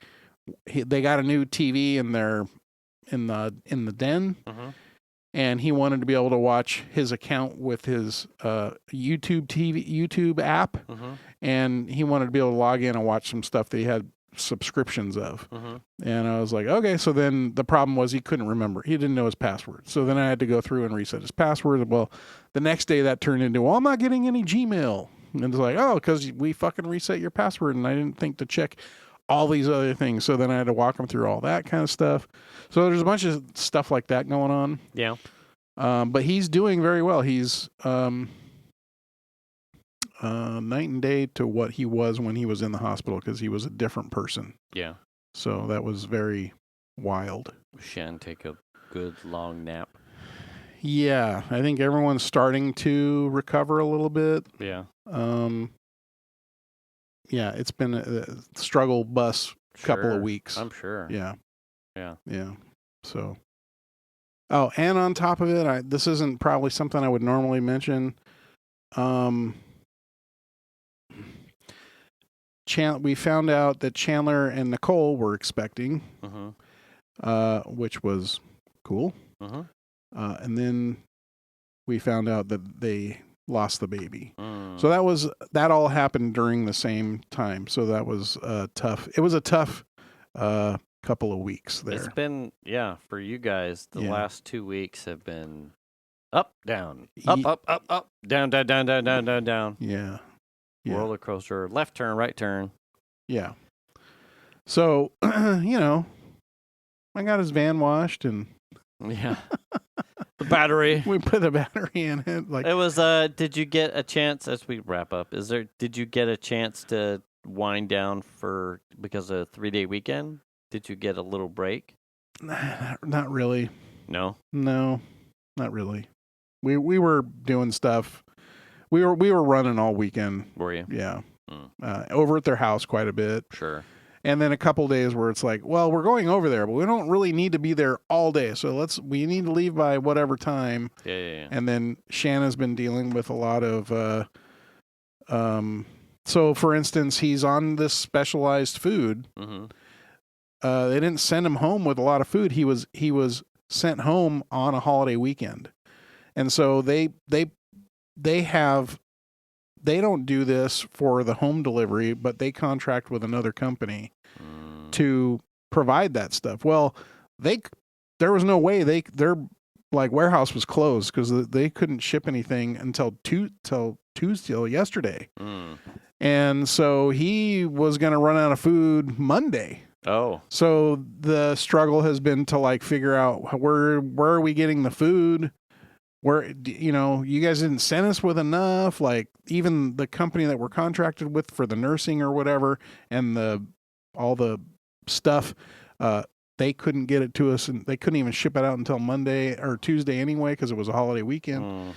Speaker 2: got a new TV in the den, and he wanted to be able to watch his account with his YouTube app, and he wanted to be able to log in and watch some stuff that he had subscriptions of. And I was like, okay. So then the problem was he couldn't remember. He didn't know his password. So then I had to go through and reset his password. Well, the next day that turned into, well, I'm not getting any Gmail. And it's like, oh, because we fucking reset your password, and I didn't think to check all these other things. So then I had to walk him through all that kind of stuff. So there's a bunch of stuff like that going on.
Speaker 3: Yeah.
Speaker 2: But he's doing very well. He's night and day to what he was when he was in the hospital, because he was a different person.
Speaker 3: Yeah.
Speaker 2: So that was very wild.
Speaker 3: Shan take a good long nap.
Speaker 2: Yeah, I think everyone's starting to recover a little bit.
Speaker 3: Yeah.
Speaker 2: it's been a struggle bus couple of weeks.
Speaker 3: I'm sure.
Speaker 2: Yeah.
Speaker 3: Yeah.
Speaker 2: So, oh, and on top of it, this isn't probably something I would normally mention. We found out that Chandler and Nicole were expecting, which was cool. And then we found out that they lost the baby. So that all happened during the same time. So that was tough. It was a tough couple of weeks there.
Speaker 3: It's been, for you guys, the last 2 weeks have been up, down, up, down, down, down, down, down, down, down.
Speaker 2: Yeah.
Speaker 3: Roller coaster, left turn, right turn.
Speaker 2: Yeah. So, I got his van washed and
Speaker 3: the battery.
Speaker 2: We put the battery in it.
Speaker 3: It was. Did you get a chance as we wrap up? Did you get a chance to wind down because of a 3-day weekend? Did you get a little break?
Speaker 2: Not really.
Speaker 3: No,
Speaker 2: not really. We were doing stuff. We were running all weekend.
Speaker 3: Were you?
Speaker 2: Yeah. Over at their house quite a bit.
Speaker 3: Sure.
Speaker 2: And then a couple days where it's like, well, we're going over there, but we don't really need to be there all day. So we need to leave by whatever time.
Speaker 3: Yeah.
Speaker 2: And then Shanna's been dealing with a lot of, so for instance, he's on this specialized food. They didn't send him home with a lot of food. He was sent home on a holiday weekend. And so they don't do this for the home delivery, but they contract with another company to provide that stuff. Well, there was no way their like warehouse was closed because they couldn't ship anything until Tuesday, yesterday. And so he was going to run out of food Monday.
Speaker 3: Oh.
Speaker 2: So the struggle has been to like figure out where are we getting the food? Where, you guys didn't send us with enough, like even the company that we're contracted with for the nursing or whatever, and all the stuff, they couldn't get it to us, and they couldn't even ship it out until Monday or Tuesday anyway, because it was a holiday weekend.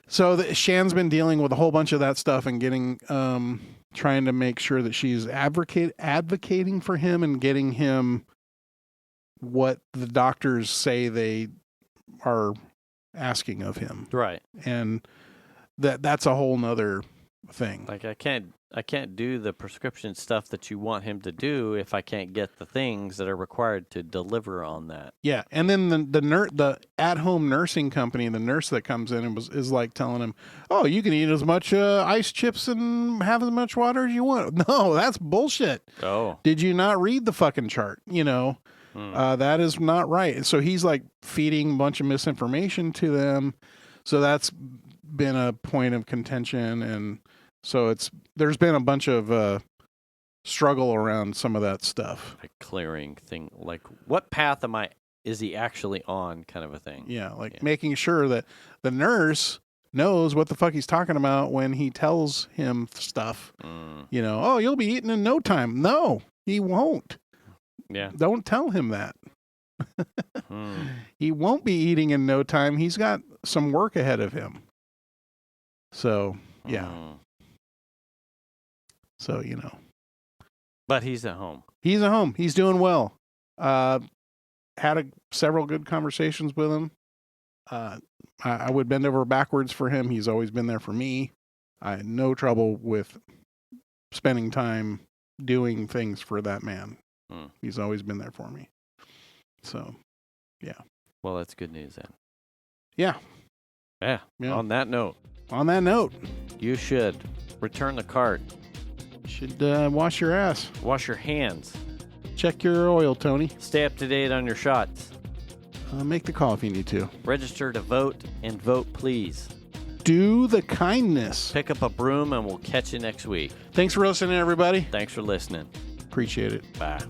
Speaker 2: So Shan's been dealing with a whole bunch of that stuff and getting, trying to make sure that she's advocating for him and getting him what the doctors say they are asking of him.
Speaker 3: Right.
Speaker 2: And that's a whole nother thing.
Speaker 3: Like I can't do the prescription stuff that you want him to do if I can't get the things that are required to deliver on that.
Speaker 2: Yeah. And then the at-home nursing company, the nurse that comes in and is like telling him, oh, you can eat as much ice chips and have as much water as you want. No, that's bullshit.
Speaker 3: Oh.
Speaker 2: Did you not read the fucking chart? That is not right. And so he's like feeding a bunch of misinformation to them. So that's been a point of contention. And so there's been a bunch of struggle around some of that stuff.
Speaker 3: Like clearing thing, like what path is he actually on kind of a thing.
Speaker 2: Yeah. Making sure that the nurse knows what the fuck he's talking about when he tells him stuff. Oh, you'll be eating in no time. No, he won't.
Speaker 3: Yeah.
Speaker 2: Don't tell him that. He won't be eating in no time. He's got some work ahead of him. So, yeah. So,
Speaker 3: But he's at home.
Speaker 2: He's at home. He's doing well. Had several good conversations with him. I would bend over backwards for him. He's always been there for me. I had no trouble with spending time doing things for that man. He's always been there for me. So, yeah.
Speaker 3: Well, that's good news then.
Speaker 2: Yeah.
Speaker 3: Yeah. On that note, you should return the cart.
Speaker 2: Should wash your ass.
Speaker 3: Wash your hands.
Speaker 2: Check your oil, Tony.
Speaker 3: Stay up to date on your shots.
Speaker 2: Make the call if you need to.
Speaker 3: Register to vote and vote, please.
Speaker 2: Do the kindness.
Speaker 3: Pick up a broom and we'll catch you next week.
Speaker 2: Thanks for listening, everybody.
Speaker 3: Thanks for listening.
Speaker 2: Appreciate it.
Speaker 3: Bye.